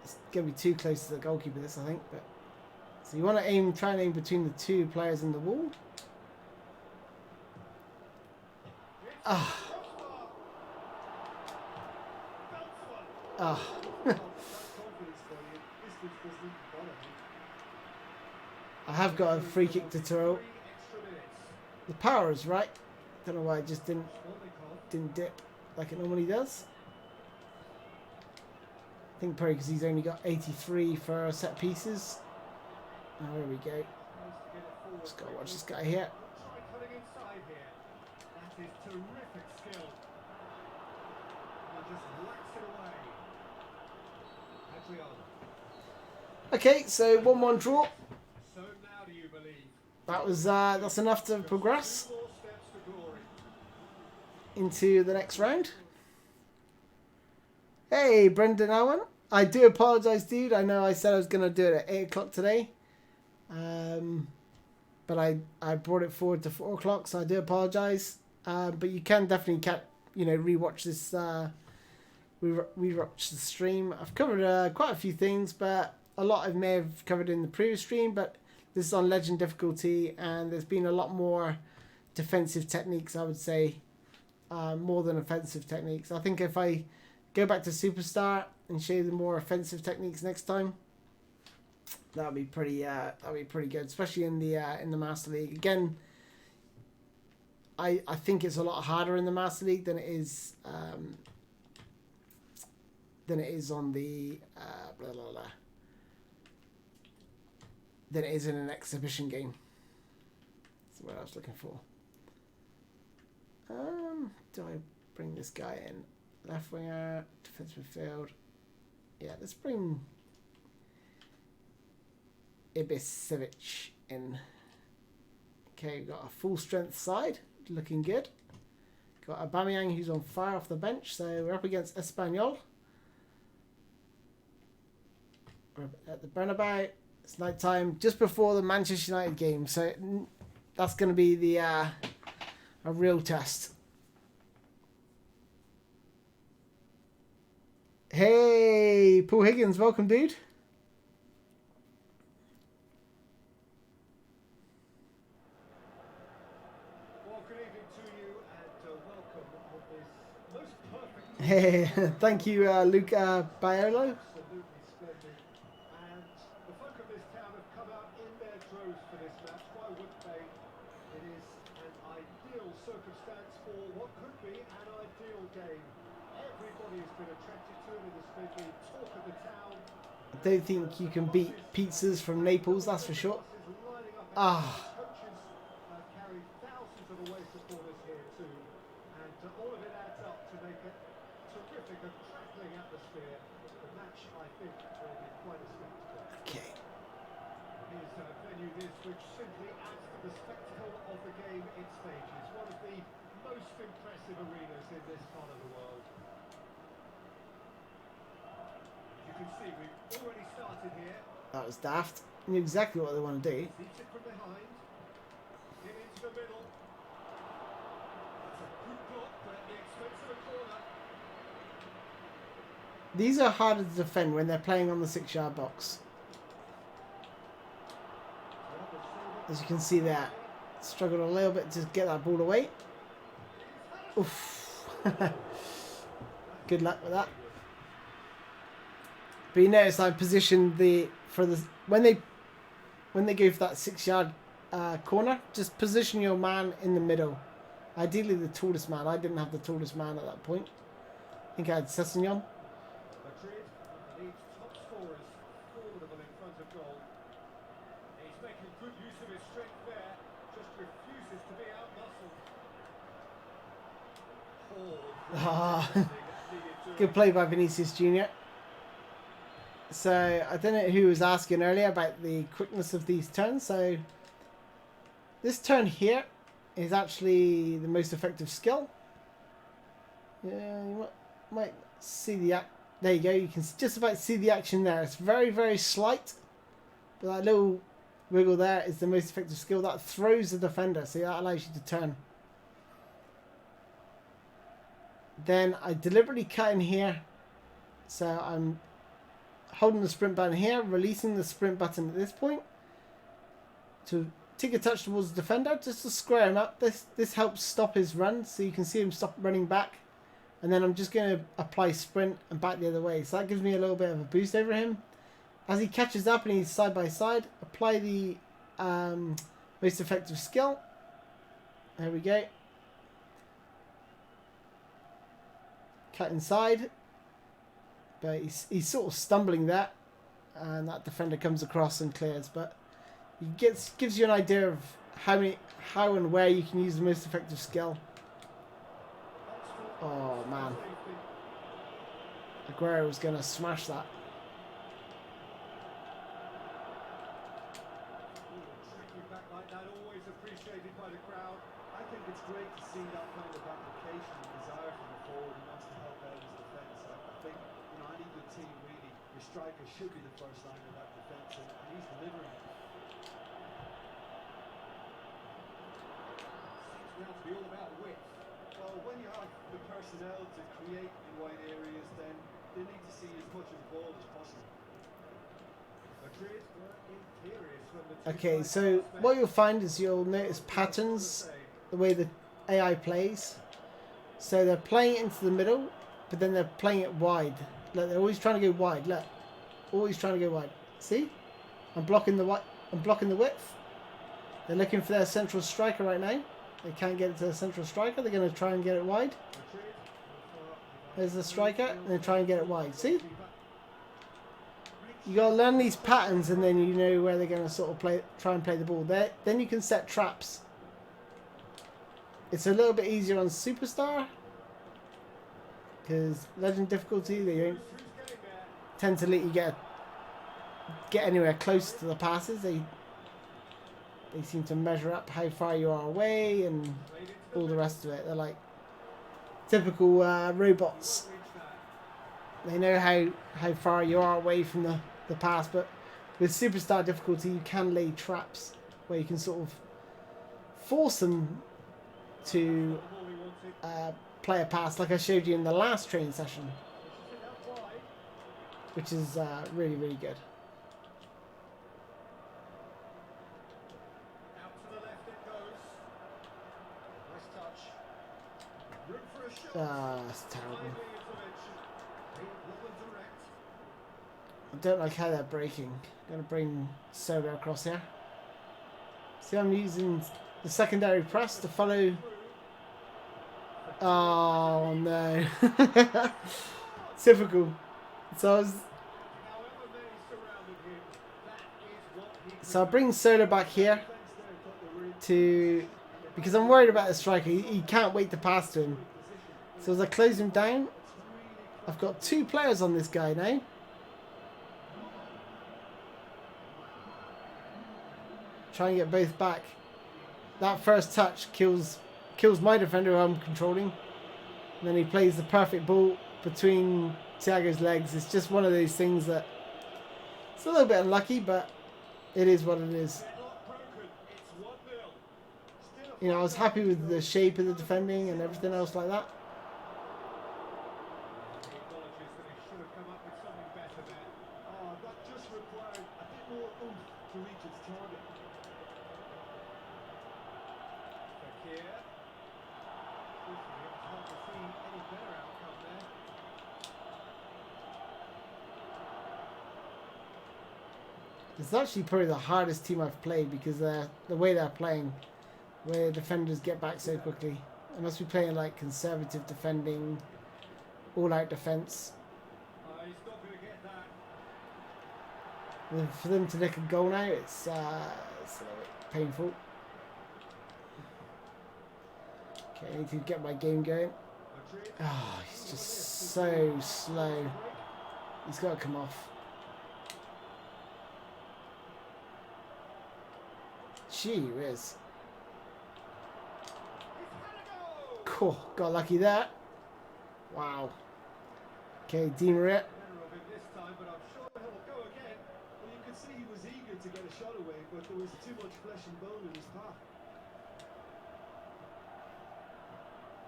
it's going to be too close to the goalkeeper, this, I think. But so you want to try and aim between the two players in the wall. Ah. Ah. I have got a free kick tutorial. The power is right. Don't know why it just didn't dip like it normally does. I think probably because he's only got 83 for set pieces. Oh, there we go. Just gotta watch this guy here. Okay, so 1-1 draw. So now do you believe? That was that's enough to progress Two more steps to glory. into the next round. Hey, Brendan Owen. I do apologise, dude. I know I said I was going to do it at 8 o'clock today. But I brought it forward to 4 o'clock, so I do apologise. But you can definitely rewatch this, rewatch the stream. I've covered quite a few things, but a lot I may have covered in the previous stream. But this is on legend difficulty, and there's been a lot more defensive techniques, I would say, more than offensive techniques. I think if I go back to Superstar and show you the more offensive techniques next time, that'll be pretty good, especially in the Master League. Again, I think it's a lot harder in the Master League than it is on the than it is in an exhibition game. That's what I was looking for. Do I bring this guy in? Left winger, defensive midfield. Yeah, let's bring Ibisevic in. Okay, we've got a full strength side, looking good. Got Aubameyang who's on fire off the bench, so we're up against Espanyol. We're at the Bernabeu. It's night time, just before the Manchester United game, so that's going to be the a real test. Hey, Paul Higgins, welcome, dude. Well, good evening to you and welcome on this most perfect. Hey, thank you, Luke Biolo. Absolutely splendid. And the folk of this town have come out in their droves for this match. Why wouldn't they? It is an ideal circumstance for what could be an ideal game. Everybody has been attracted to it. It has been the talk of the town. I don't think you can beat pizzas from Naples, that's for sure. Ah. Coaches carry thousands of away supporters here too, and all of it adds up to make it terrific, a crackling atmosphere. The match, I think, will be quite a spectacle. Okay. Here's a venue this which simply adds to the spectacle of the game in stages. One of the most impressive arenas in this part of the world. You can see we've already started here. That was daft. I knew exactly what they want to do. Beats it from behind. In into the middle. That's a good block, but at the expense of a corner. These are harder to defend when they're playing on the 6-yard box. As you can see there, struggled a little bit to get that ball away. Oof. Good luck with that. But you notice I positioned when they go for that 6-yard corner, just position your man in the middle. Ideally the tallest man. I didn't have the tallest man at that point. I think I had Sessegnon. Madrid leads top scorers formidable in front of goal. He's making good use of his strength there, just refuses to be outmuscled. Oh, Good play by Vinicius Jr. So I don't know who was asking earlier about the quickness of these turns. So this turn here is actually the most effective skill. Yeah, you might see the there you go. You can just about see the action there. It's very, very slight, but that little wiggle there is the most effective skill. That throws the defender, so that allows you to turn. Then I deliberately cut in here, so I'm holding the sprint button here, releasing the sprint button at this point to take a touch towards the defender, just to square him up. This helps stop his run, so you can see him stop running back. And then I'm just going to apply sprint and back the other way. So that gives me a little bit of a boost over him. As he catches up and he's side by side, apply the most effective skill. There we go. Cut inside. But he's sort of stumbling there. And that defender comes across and clears. But it gives you an idea of how and where you can use the most effective skill. Oh man, Aguero was going to smash that. striker should be the first line of that defence, and he's delivering. Seems now to be all about width. Well, when you have the personnel to create in wide areas, then they need to see as much of the ball as possible. Madrid were imperious when the two Okay, sides so met. what you'll find is you'll notice patterns, the way the AI plays. So they're playing it into the middle, but then they're playing it wide. Look, they're always trying to go wide. Look, always trying to go wide. See? I'm blocking the width. They're looking for their central striker right now. They can't get it to the central striker. They're going to try and get it wide. There's the striker, and they try and get it wide. See? You got to learn these patterns, and then you know where they're going to sort of try and play the ball. Then you can set traps. It's a little bit easier on Superstar, because Legend difficulty, they don't tend to let you get anywhere close to the passes. They seem to measure up how far you are away and all the rest of it. They're like typical robots. They know how far you are away from the pass, but with Superstar difficulty you can lay traps where you can sort of force them to play a pass like I showed you in the last training session, which is really, really good. Out to the left it goes. Nice touch. Room for a shot. That's terrible. Lively intervention. Well and direct. I don't like how they're breaking. I'm going to bring Soda across here. See, I'm using the secondary press to follow. Oh no. Typical. So I bring Soda back here because I'm worried about the striker. He can't wait to pass to him. So as I close him down, I've got two players on this guy now. Try and get both back. That first touch kills my defender who I'm controlling. And then he plays the perfect ball between Thiago's legs. It's just one of those things that it's a little bit unlucky, but it is what it is. You know, I was happy with the shape of the defending and everything else like that. It's actually probably the hardest team I've played because the way they're playing, where defenders get back so quickly. I must be playing like conservative defending, all-out defense. He's not going to get that. And for them to nick a goal now, it's a little bit painful. Okay, I need to get my game going. Oh, he's just so slow. He's got to come off. Gee whiz. Cool. Got lucky there. Wow. Okay, Di Maria. This time, but I'm sure he'll go again. Well, you could see he was eager to get a shot away, but there was too much flesh and bone in his path.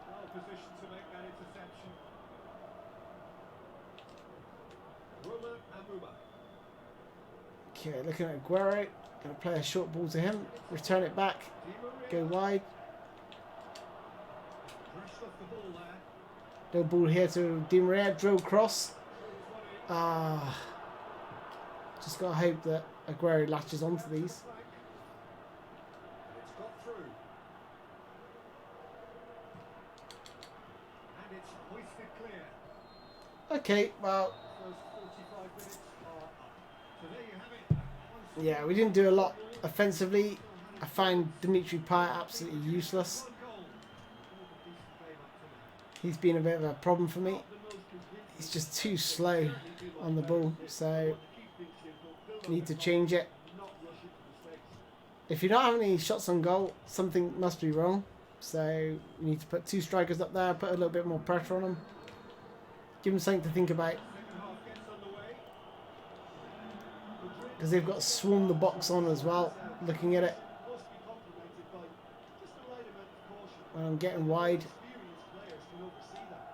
Well positioned to make that interception. Roma and Muma. Okay, looking at Aguero. Gonna play a short ball to him. Return it back. Go wide. Brushed off the ball there. No ball here to Di Maria. Drill cross. Just gotta hope that Aguero latches onto these. It's got through. And it's hoisted clear. Okay, well, First 45 minutes are up. So there you have it. yeah, we didn't do a lot offensively. I find Dimitri Payet absolutely useless. He's been a bit of a problem for me. He's just too slow on the ball, so need to change it. If you're not having any shots on goal, something must be wrong. So you need to put two strikers up there, put a little bit more pressure on them. Give them something to think about. because they've got to swarm the box on as well. Looking at it, Must be complemented by just the right amount of caution. when I'm getting wide. Experienced players can oversee that.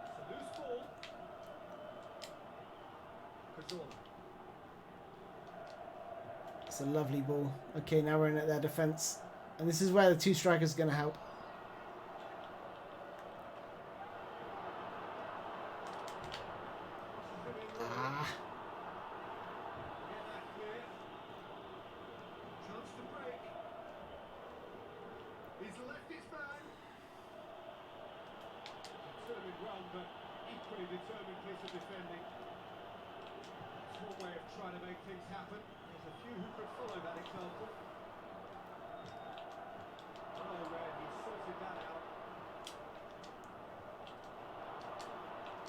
It's a loose ball. Cazorla. It's a lovely ball. Okay, now we're in at their defence, and this is where the two strikers are going to help. Ah. Get that clear. Chance to break. He's left his man. Determined run, but equally determined piece of defending. It's one way of trying to make things happen. There's a few who could follow that example. Oh, where he sorted that out.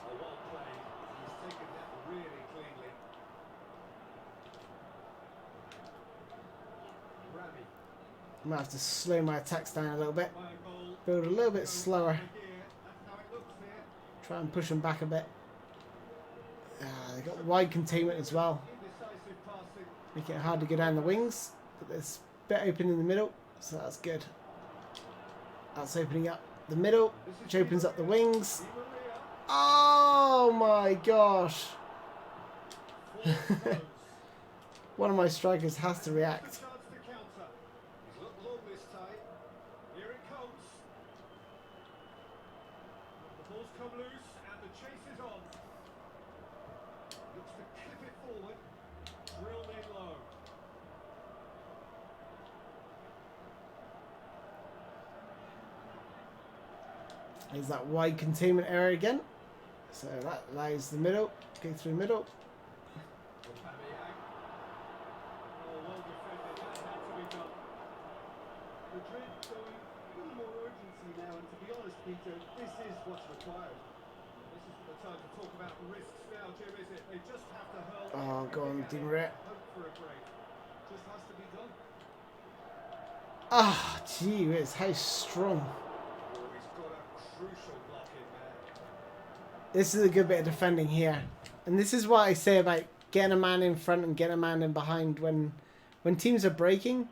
Oh, well played. He's taken that really cleanly. Rami. I'm going to have to slow my attacks down a little bit. By a goal. Build a little bit slower. Here. That's how it looks here. Try and push them back a bit. They got wide containment as well. Indecisive passing. Making it hard to go down the wings. But there's a bit open in the middle, so that's good. That's opening up the middle, which opens up the wings. Di Maria. Oh my gosh. Four throws. One of my strikers has to The react. chance to counter. He's looked long this time. Here it comes. The ball's come loose and the chase is on. Looks to clip it forward. Drilled in low. There's that wide containment area again. So that allows the middle, go through the middle. Aubameyang. Oh, well defended. That had to be done. Madrid showing a little more urgency now, and to be honest, Peter, this is what's required. This isn't the time to talk about risks now, Jim, is it? They just have to hurl. Oh, go on, Di everything Maria. at it. Hope for a break. Just has to be done. Ah, gee whiz, how strong. Oh, he's got a crucial block in there. This is a good bit of defending here. And this is what I say about getting a man in front and getting a man in behind when teams are breaking.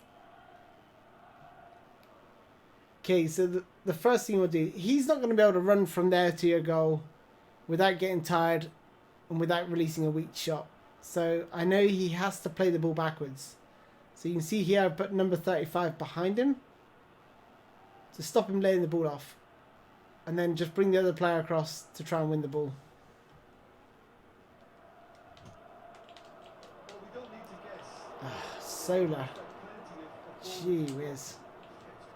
Okay, so the first thing we'll do, he's not going to be able to run from there to your goal without getting tired and without releasing a weak shot. So I know he has to play the ball backwards. So you can see here I've put number 35 behind him to stop him laying the ball off. And then just bring the other player across to try and win the ball. Well, we don't need to guess. Solar. Plenty of Gee whiz. It's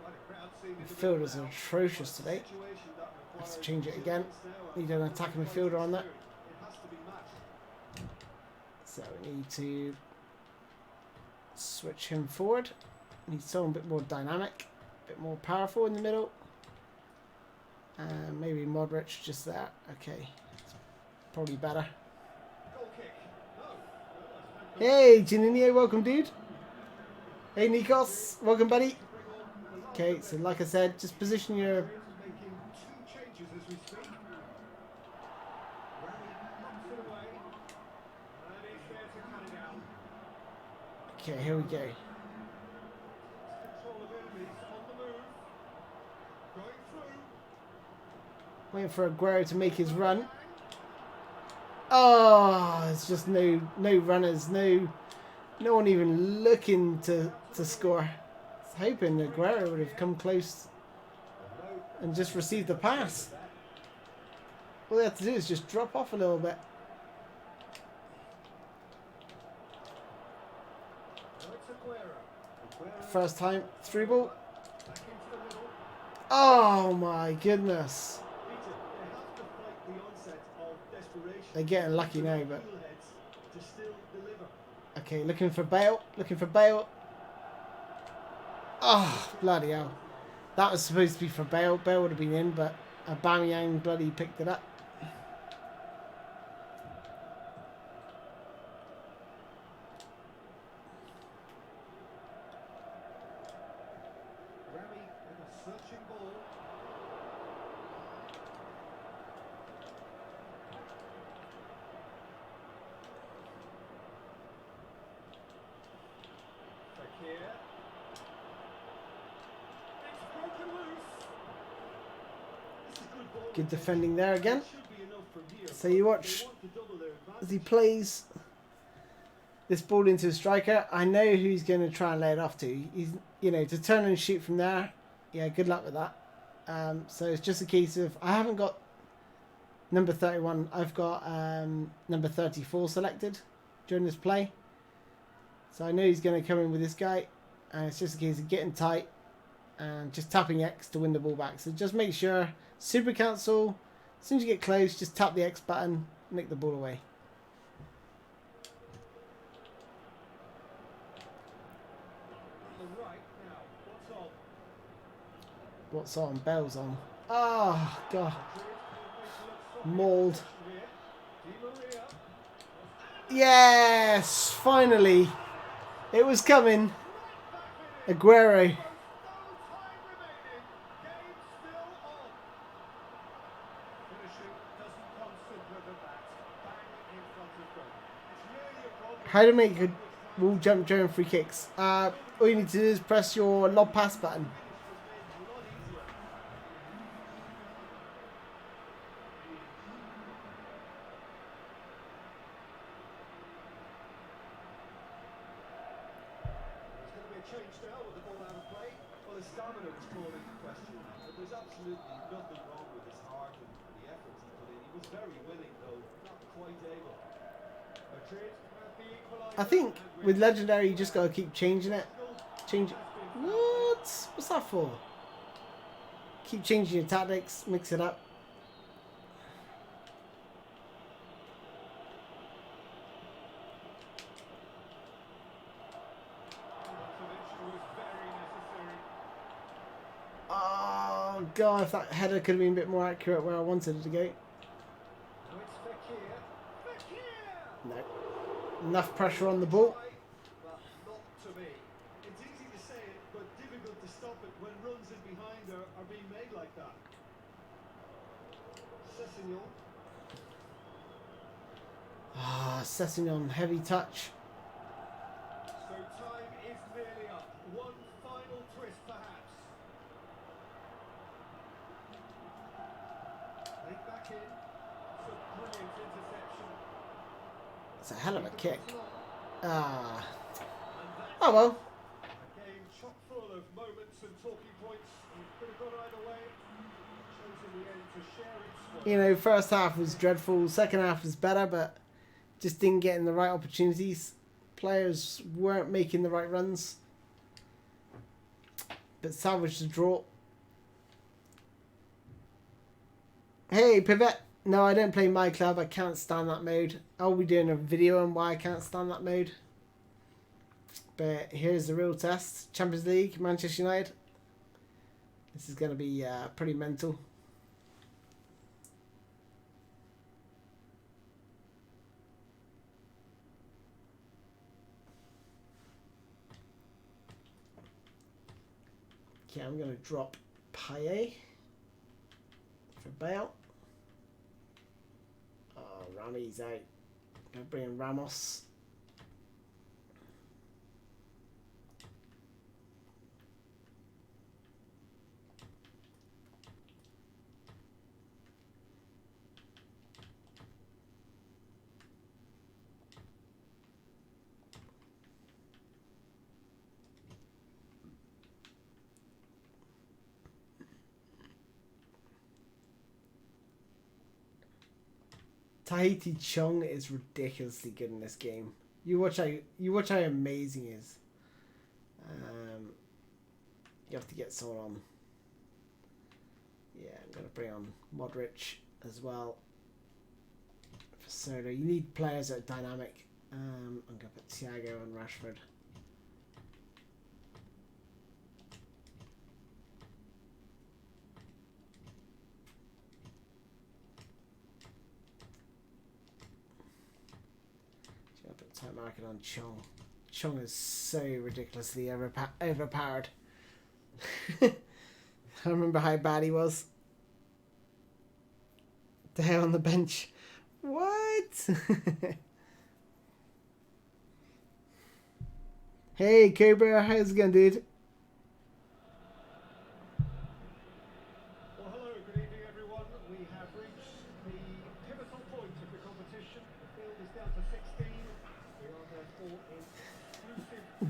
quite a crowd scene in the Midfield middle is now. atrocious today. Situation that Have to requires change it again. resilience now. Need an attacking midfielder on that. It has to be matched. So we need to switch him forward. Need someone a bit more dynamic, a bit more powerful in the middle. And maybe Modric just there. Okay, it's probably better. Goal kick. No. That's been Hey, Janine, welcome, dude. Hey, Nikos, welcome, buddy. Okay, so like I said, just position your... making two changes as we speak. Rami knocks it away. And he's there to cut it out. Okay, here we go. Control of enemies on the move. Going through. Waiting for Aguero to make his run. Oh, it's just no runners, no one even looking to score. I was hoping Aguero would have come close and just received the pass. All they have to do is just drop off a little bit. Now it's Aguero. Aguero First time through ball. back into the middle. Oh my goodness. Peter, they have to fight the onset of desperation. They're getting lucky to now, the but heads to still deliver. okay, looking for Bale. Looking for Bale. Oh, bloody hell. That was supposed to be for Bale. Bale would have been in, but Aubameyang bloody picked it up. Rami with a searching ball. Good defending there again. Should be enough from here. So you watch They want to double their as he advantage. plays this ball into a striker. I know who he's going to try and lay it off to. He's, you know, to turn and shoot from there. Yeah, good luck with that. So it's just a case of, I haven't got number 31. I've got number 34 selected during this play. So I know he's going to come in with this guy. And it's just a case of getting tight and just tapping X to win the ball back. So just make sure, super cancel, as soon as you get close, just tap the X button, nick the ball away. On the right now. What's on? Bell's on. Oh, God. Madrid Mauled. here. Di Maria. Yes! Finally! It was coming. Aguero. No time remaining. Game still on. Finishing doesn't come simpler than that. Bang in front of goal. It's really a problem. How to make a wall jump during free kicks. All you need to do is press your lob pass button. Change now with the ball out of play. Well, his stamina was called into question, but there's absolutely nothing wrong with his heart and the efforts he put in. He was very willing, though not quite able. Madrid have the equaliser. I think with Legendary, you just got to keep changing it. Change it. What? What's that for? Keep changing your tactics, mix it up. Oh, God, if that header could have been a bit more accurate where I wanted it to go. No. Enough pressure on the ball. Well, not to me. It's easy to say it, but difficult to stop it when runs in behind are being made like that. Sessignon. Ah, Sessignon, heavy touch. So time is nearly up. One final twist, perhaps. Right back in. It's a brilliant interception. It's a hell of a kick. Ah. And that's Oh well. a game chock full of moments and talking points. It could have gone either way. Chose in the end to share its You know, first half was dreadful. Second half was better, but just didn't get in the right opportunities. Players weren't making the right runs. But salvaged the draw. Hey, Pivot. No, I don't play my club. I can't stand that mode. I'll be doing a video on why I can't stand that mode. But here's the real test. Champions League, Manchester United. This is going to be pretty mental. Okay, I'm going to drop Paye for Bale. Oh, Rami's out. Going to bring in Ramos. Tahiti Chung is ridiculously good in this game. You watch how amazing he is. You have to get someone on. Yeah, I'm gonna bring on Modric as well. For Soda, you need players that are dynamic. I'm gonna put Thiago and Rashford. Time market on Chung. Chung is so ridiculously overpowered. I remember how bad he was. The hell on the bench. What? Hey Cobra, how's it going, dude? Well, hello, good evening, everyone. We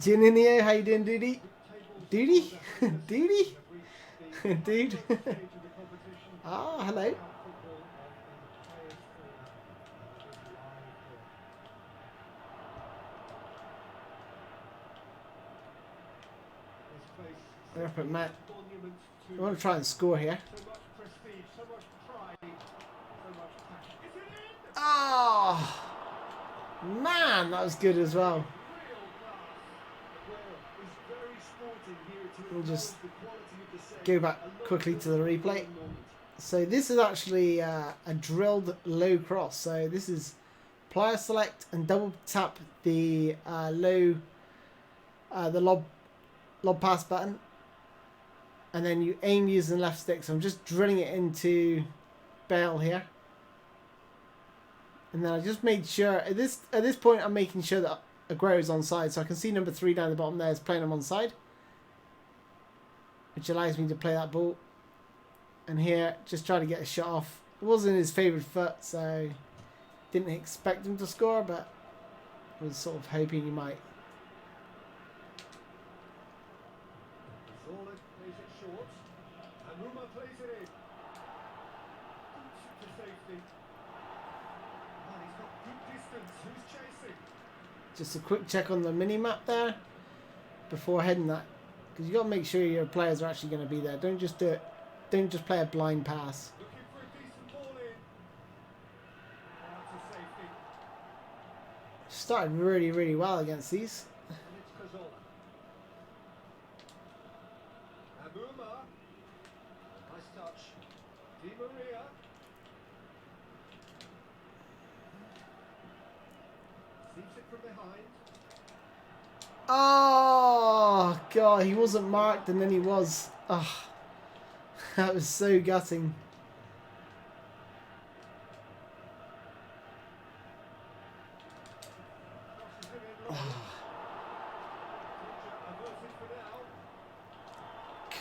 Juninho, how you doing, Duty? Duty? Duty? Dude. Ah, hello. We're up at Matt. I want to try and score here. Oh, man, that was good as well. We'll just go back quickly to the replay. So this is actually a drilled low cross. So this is player select and double tap the the lob pass button, and then you aim using the left stick. So I'm just drilling it into Bale here, and then I just made sure at this point I'm making sure that Aguero's onside. So I can see number 3 down the bottom there is playing him onside, which allows me to play that ball. And here, just try to get a shot off. It wasn't his favourite foot, so didn't expect him to score, but was sort of hoping he might. Just a quick check on the mini map there before heading that, because you got to make sure your players are actually going to be there. Don't just do it. Don't just play a blind pass. Started really well against these. Oh god, he wasn't marked and then he was. Oh, that was so gutting.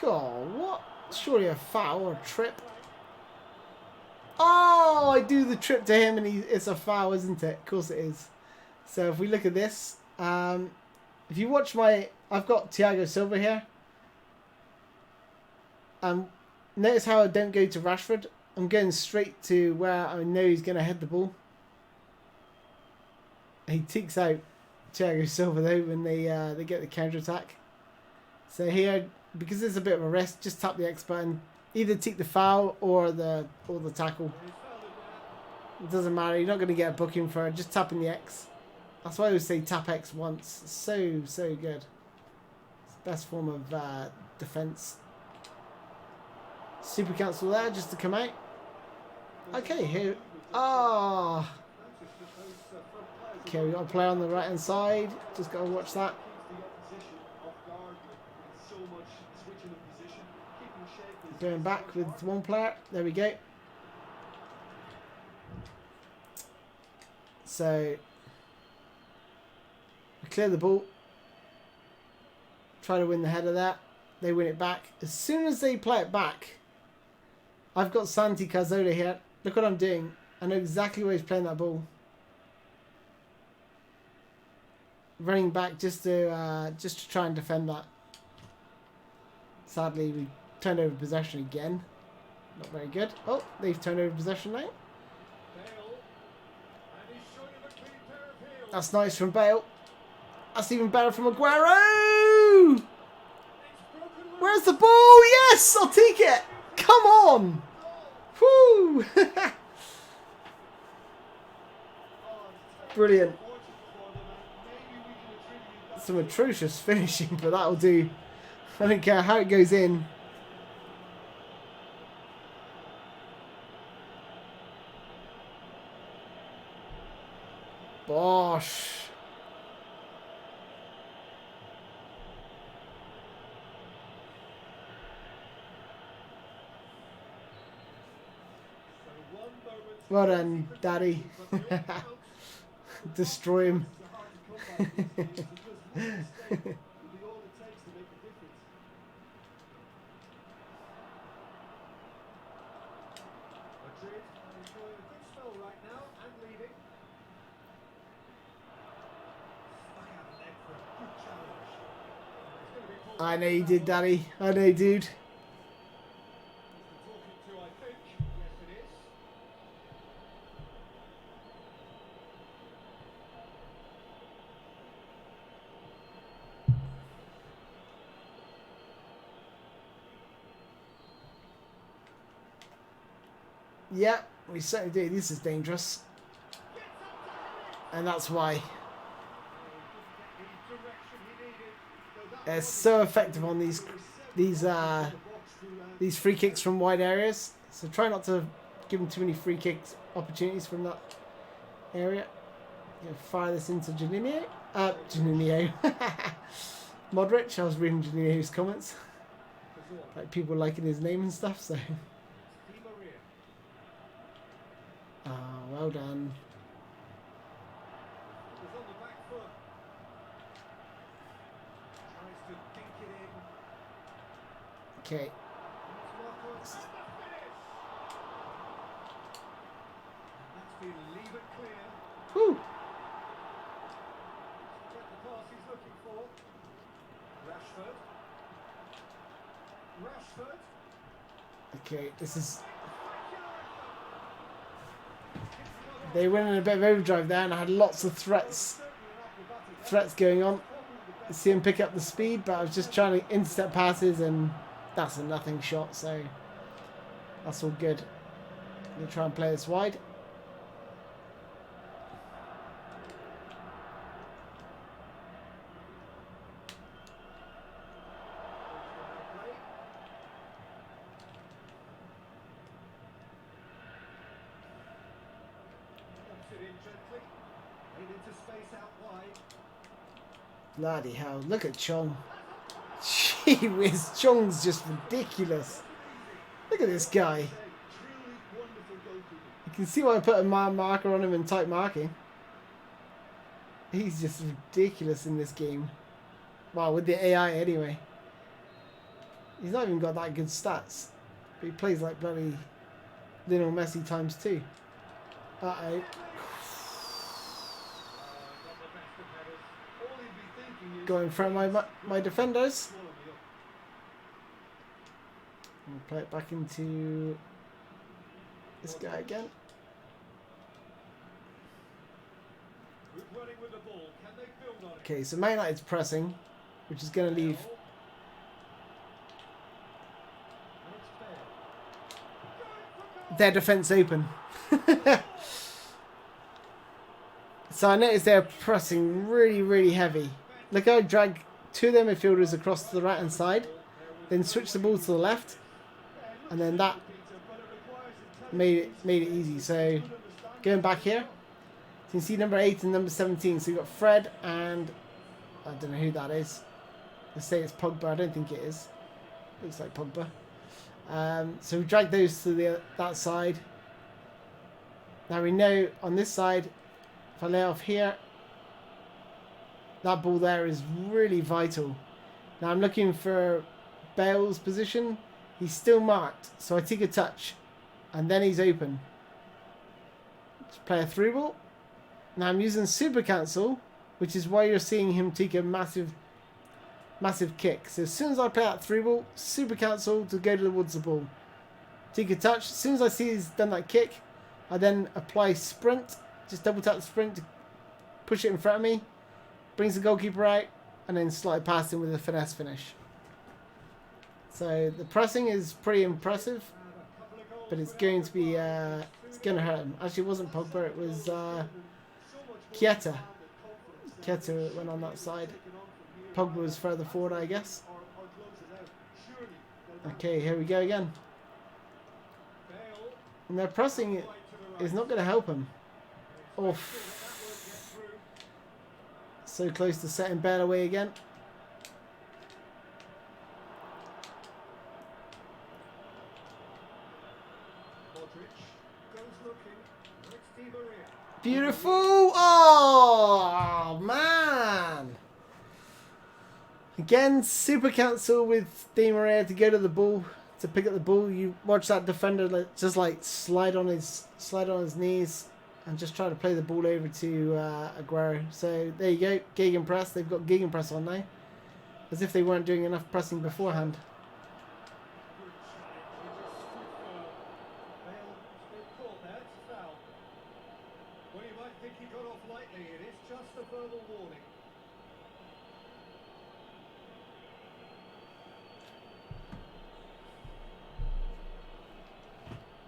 God, what? Surely a foul or a trip. Oh, I do the trip to him and it's a foul, isn't it? Of course it is. So if we look at this, if you watch I've got Thiago Silva here. Notice how I don't go to Rashford. I'm going straight to where I know he's going to head the ball. He takes out Thiago Silva though when they get the counter attack. So here, because there's a bit of a rest, just tap the X button. Either take the foul or the tackle. It doesn't matter. You're not going to get a booking for it. Just tapping the X. That's why I always say tap X once. It's so good. It's the best form of defense. Super cancel there just to come out. Okay, here. Ah. Okay, we got a player on the right hand side. Just got to watch that. Going back with one player. There we go. So we clear the ball. Try to win the header there. They win it back. As soon as they play it back, I've got Santi Cazorla here. Look what I'm doing. I know exactly where he's playing that ball. Running back just to try and defend that. Sadly, we turned over possession again. Not very good. Oh, they've turned over possession now. That's nice from Bale. That's even better from Aguero. Where's the ball? Yes, I'll take it. Come on. Whoo. Brilliant. Some atrocious finishing, but that'll do. I don't care how it goes in. Bosh. Well done, Daddy. Destroy him. I know you did, Daddy. I know, dude. Talking to, I think. Yes, it is. Yeah, we certainly do. This is dangerous. And that's why. They're so effective on these free kicks from wide areas. So try not to give them too many free kicks opportunities from that area. Fire this into Janino. Janino. Modric. I was reading Janino's comments. Like people liking his name and stuff, so. Oh, well done. Okay. Whew. Okay, this is. They went in a bit of overdrive there, and I had lots of threats going on. See him pick up the speed, but I was just trying to intercept passes, and that's a nothing shot, so that's all good. I'm going to try and play this wide. Bloody hell, look at Chong. Gee whiz, Chong's just ridiculous. Look at this guy. You can see why I put a man marker on him in tight marking. He's just ridiculous in this game. Well, with the AI anyway. He's not even got that good stats. But he plays like bloody Lionel Messi times 2. Uh-oh. Go in front of my defenders. I'll play it back into this guy again. Okay, so Man United's pressing, which is going to leave. Their defence open. So I noticed they're pressing really, really heavy. Look how I drag 2 of their midfielders across to the right hand side, then switch the ball to the left, and then that made it easy. So going back here, you can see number 8 and number 17. So you've got Fred and I don't know who that is. Let's say it's Pogba. I don't think it is. Looks like Pogba. So we drag those to that side. Now we know on this side, if I lay off here, that ball there is really vital. Now I'm looking for Bale's position. He's still marked, so I take a touch, and then he's open. Just play a through ball. Now I'm using super cancel, which is why you're seeing him take a massive kick. So as soon as I play that through ball, super cancel to go towards the ball. Take a touch. As soon as I see he's done that kick, I then apply sprint. Just double tap the sprint to push it in front of me. Brings the goalkeeper out, and then slide past him with a finesse finish. So the pressing is pretty impressive, but it's going to be it's going to hurt him. Actually, it wasn't Pogba; it was Kieta. Kieta went on that side. Pogba was further forward, I guess. Okay, here we go again. And their pressing is not going to help him. Oh. So close to setting Bale away again. Beautiful! Oh, man! Again, super cancel with Di Maria to go to the ball, to pick up the ball. You watch that defender just like slide on his knees and just try to play the ball over to Aguero. So there you go, gegenpress. They've got gegenpress on now. As if they weren't doing enough pressing beforehand. Good challenge. He just stood firm. Bale, it's been caught there. It's a foul. Well, you might think he got off lightly. It is just a verbal warning.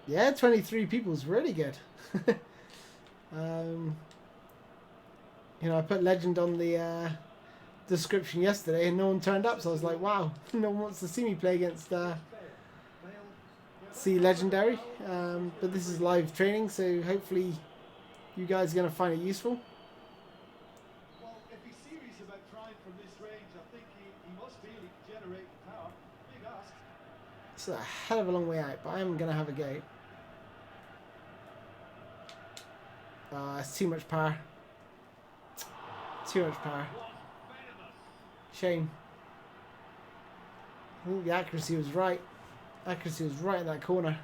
Yeah, 23 people is really good. You know, I put legend on the description yesterday and no one turned up, so I was like, wow, no one wants to see me play against C Legendary. But this is live training, so hopefully you guys are going to find it useful. Well, if he's serious about trying from this range, I think he must feel he can generate the power. Big ask. It's a hell of a long way out, but I am going to have a go. It's too much power. Too much power. Shame. I think the accuracy was right. Accuracy was right in that corner.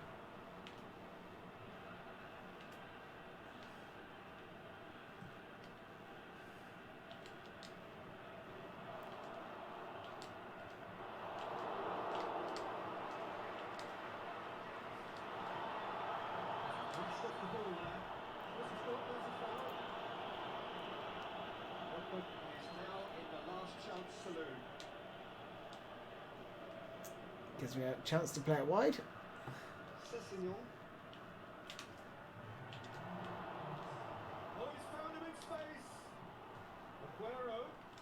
Gives me a chance to play it wide.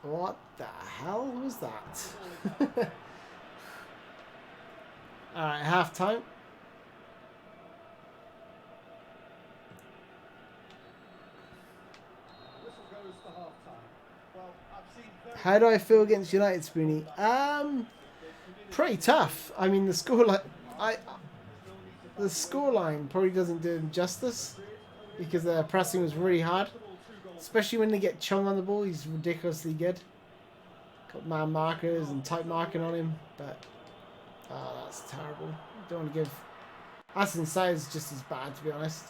What the hell was that? Alright, half time. How do I feel against United, Spoony? Pretty tough. I mean, the scoreline, the scoreline probably doesn't do him justice because their pressing was really hard, especially when they get Chung on the ball. He's ridiculously good. Got man markers and tight marking on him, but that's terrible. Don't want to give. Asensio is just as bad, to be honest.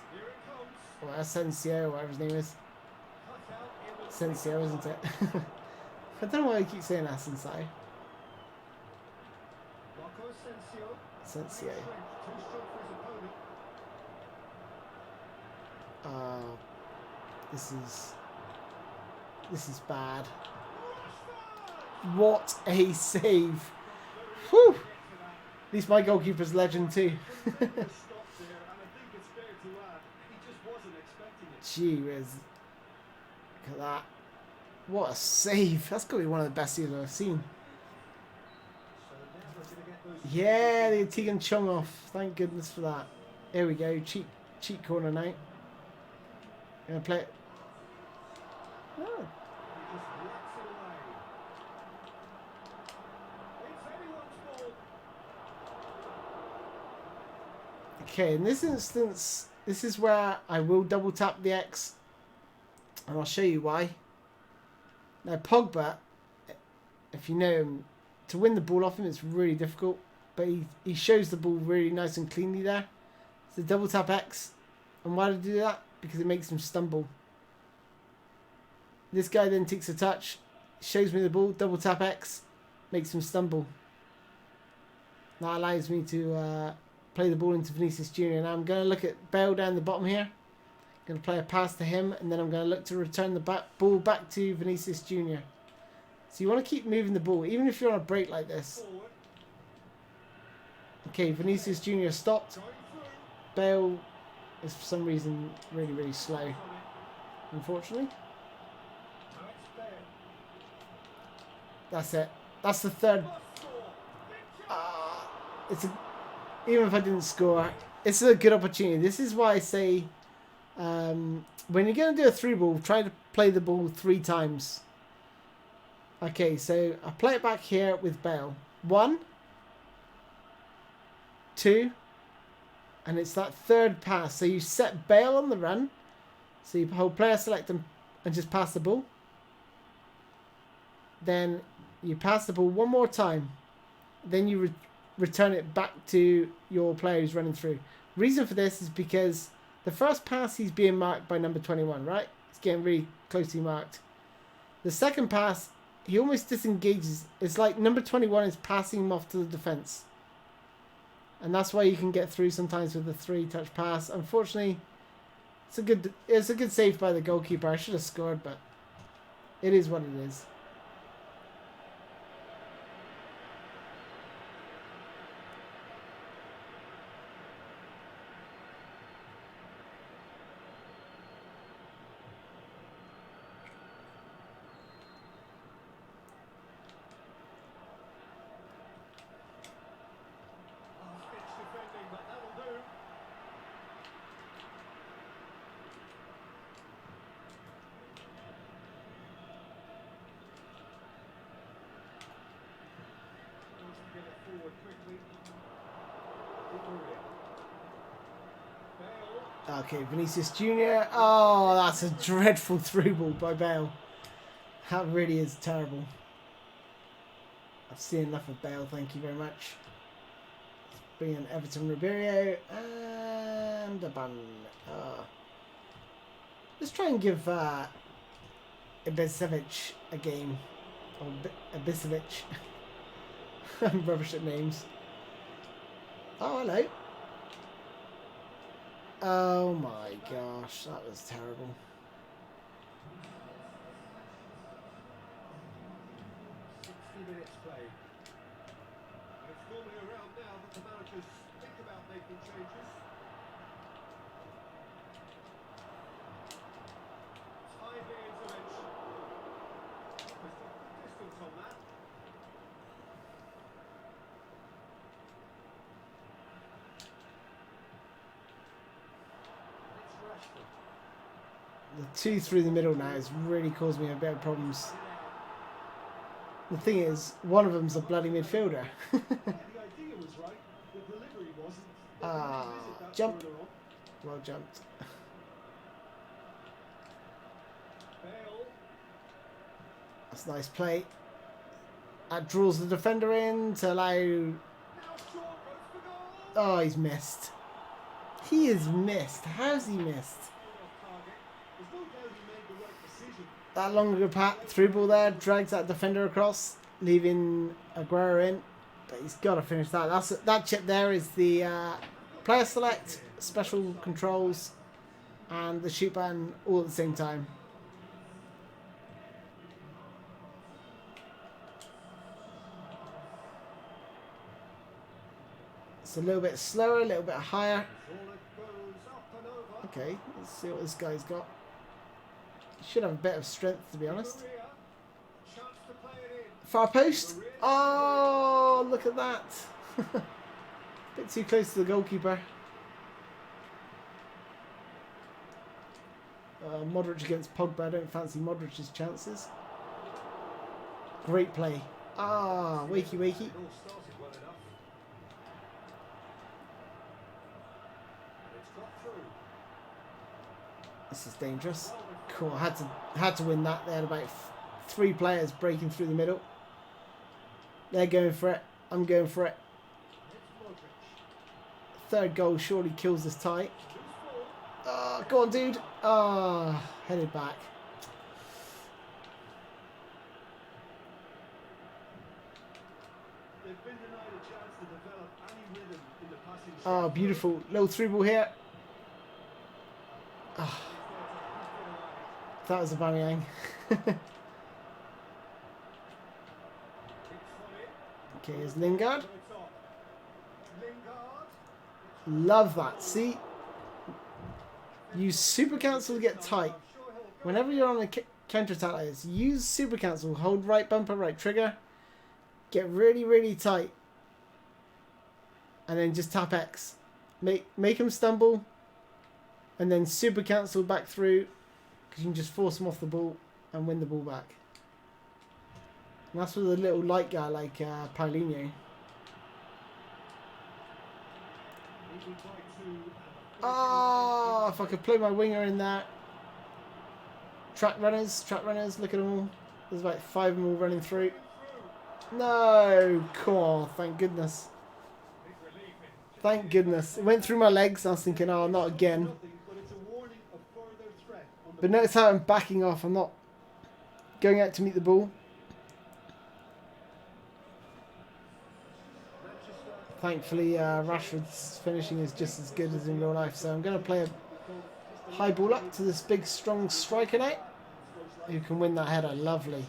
Or Asensio, whatever his name is. Asensio, isn't it? I don't know why I keep saying Asensio. Asensio. This is bad. What a save! Whew! At least my goalkeeper's legend too. Gee whiz. Look at that. What a save. That's got to be one of the best saves I've seen. Yeah, they're taking Chung off. Thank goodness for that. Here we go. Cheat corner now. Gonna play it. Oh. Okay, in this instance, this is where I will double tap the X. And I'll show you why. Now, Pogba, if you know him, to win the ball off him, it's really difficult. But he shows the ball really nice and cleanly there. So double tap X. And why do I do that? Because it makes him stumble. This guy then takes a touch, shows me the ball, double tap X, makes him stumble. That allows me to play the ball into Vinicius Jr. Now I'm going to look at Bale down the bottom here. Going to play a pass to him, and then I'm going to look to return the ball back to Vinicius Jr. So you want to keep moving the ball, even if you're on a break like this. Okay, Vinicius Jr. stopped. Bale is for some reason really, really slow, unfortunately. That's it. That's the third. Even if I didn't score, it's a good opportunity. This is why I say when you're going to do a through ball, try to play the ball 3 times. Okay, so I play it back here with Bale. 1, 2, and it's that third pass. So you set Bale on the run. So you hold player select and just pass the ball. Then you pass the ball one more time. Then you return it back to your player who's running through. Reason for this is because the first pass he's being marked by number 21, right? He's getting really closely marked. The second pass, he almost disengages. It's like number 21 is passing him off to the defense. And that's why you can get through sometimes with the 3-touch pass. Unfortunately, it's a good save by the goalkeeper. I should have scored, but it is what it is. Okay, Vinicius Jr. Oh, that's a dreadful through ball by Bale. That really is terrible. I've seen enough of Bale, thank you very much. Let's bring in Everton Ribeiro and a bun. Let's try and give Ibisevic a game. Or Ibisevic. I'm rubbish at names. Oh, hello. Oh my gosh, that was terrible. Minutes play. It's normally around now that the managers think about making changes. Time intervention. There's good distance on that. The two through the middle now has really caused me a bit of problems. The thing is, one of them's a bloody midfielder. Jump. Well jumped. That's a nice play. That draws the defender in to allow... Oh, he's missed. He has missed. How's he missed? That longer through ball there drags that defender across, leaving Aguero in. But he's got to finish that. That chip there is the player select, special controls, and the shoot button all at the same time. It's a little bit slower, a little bit higher. Okay, let's see what this guy's got. He should have a bit of strength, to be honest. Far post. Oh, look at that. Bit too close to the goalkeeper. Modric against Pogba. I don't fancy Modric's chances. Great play. Ah, wakey wakey. This is dangerous. Cool. I had to win that. They had about 3 players breaking through the middle. They're going for it. I'm going for it. Third goal surely kills this tie. Oh, go on, dude. Oh, headed back. Oh, beautiful. Little through ball here. Oh. That was a Aubameyang. Okay, here's Lingard. Love that. See? Use Super Cancel to get tight. Whenever you're on a counter-attack like this, use Super Cancel. Hold right bumper, right trigger. Get really, really tight. And then just tap X. Make him stumble. And then Super Cancel back through. Because you can just force him off the ball and win the ball back. And that's with a little light guy like Paulinho. Oh, if I could play my winger in there. Track runners, look at them all. There's about 5 of them all running through. No, cool, thank goodness. Thank goodness. It went through my legs. I was thinking, oh, not again. But notice how I'm backing off. I'm not going out to meet the ball. Thankfully, Rashford's finishing is just as good as in real life. So I'm going to play a high ball up to this big, strong striker now, who can win that header. Lovely.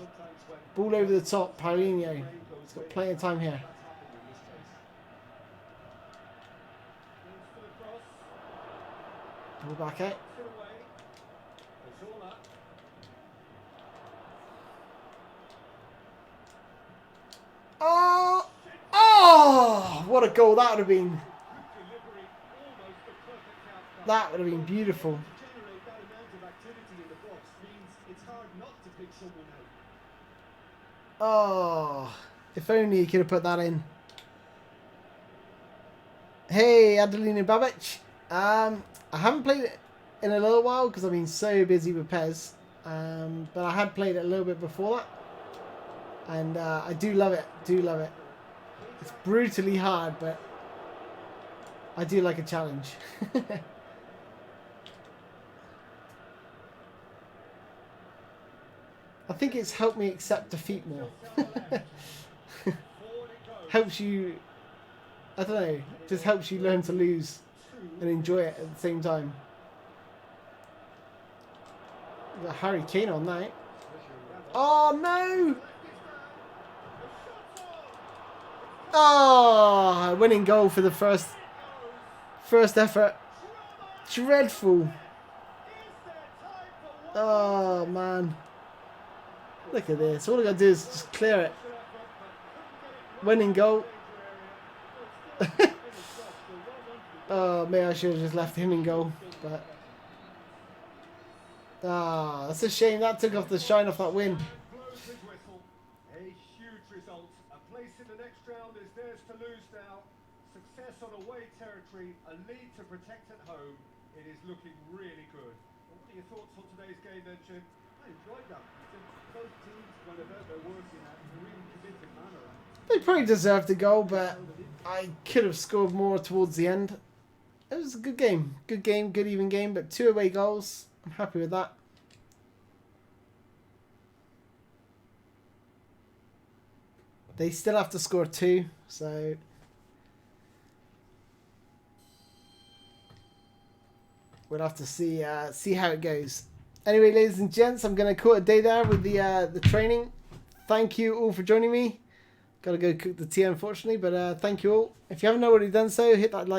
Ball over the top, Paulinho. He's got plenty of time here. Ball back out. Oh! Oh! What a goal that would have been. That would have been beautiful. Oh, if only he could have put that in. Hey, Adelina Babic. I haven't played it in a little while because I've been so busy with PES. But I had played it a little bit before that. And I do love it. Do love it. It's brutally hard, but I do like a challenge. I think it's helped me accept defeat more. Helps you, I don't know, just helps you learn to lose and enjoy it at the same time. We've got Harry Kane on that. Oh no! Oh, winning goal for the first effort. Dreadful. Oh man. Look at this. All I gotta do is just clear it. Winning goal. Oh, maybe I should have just left him in goal. But that's a shame. That took off the shine off that win. A huge result. A place in the next round is theirs to lose now. Success on away territory, a lead to protect at home. It is looking really good. What are your thoughts on today's game then, Jim? I enjoyed that. Both teams went about their work in a really convincing manner. They probably deserved the goal, but I could have scored more towards the end. It was a good game. Good game, good even game, but 2 away goals. I'm happy with that. They still have to score 2, so we'll have to see how it goes. Anyway, ladies and gents, I'm going to call it a day there with the training. Thank you all for joining me. Got to go cook the tea, unfortunately, but thank you all. If you haven't already done so, hit that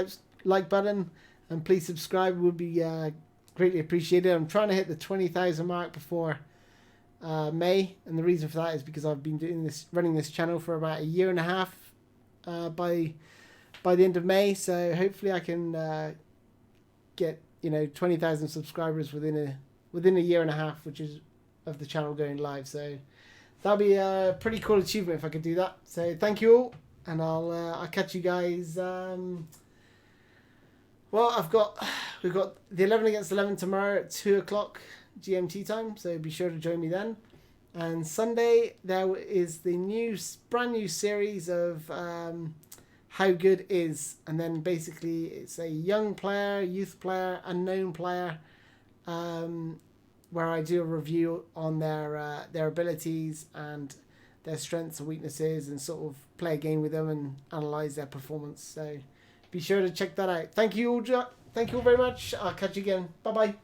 like button and please subscribe. It would be greatly appreciated. I'm trying to hit the 20,000 mark before May, and the reason for that is because I've been running this channel for about 1.5 years by the end of May. So hopefully I can get 20,000 subscribers within a 1.5 years, which is of the channel going live. So that'll be a pretty cool achievement if I could do that. So thank you all, and I'll catch you guys. Well, we've got the 11 against 11 tomorrow at 2 o'clock GMT time, so be sure to join me then. And Sunday there is the brand new series of How Good Is, and then basically it's a young player, youth player, unknown player, where I do a review on their abilities and their strengths and weaknesses, and sort of play a game with them and analyze their performance. So be sure to check that out. Thank you all very much. I'll catch you again. Bye bye.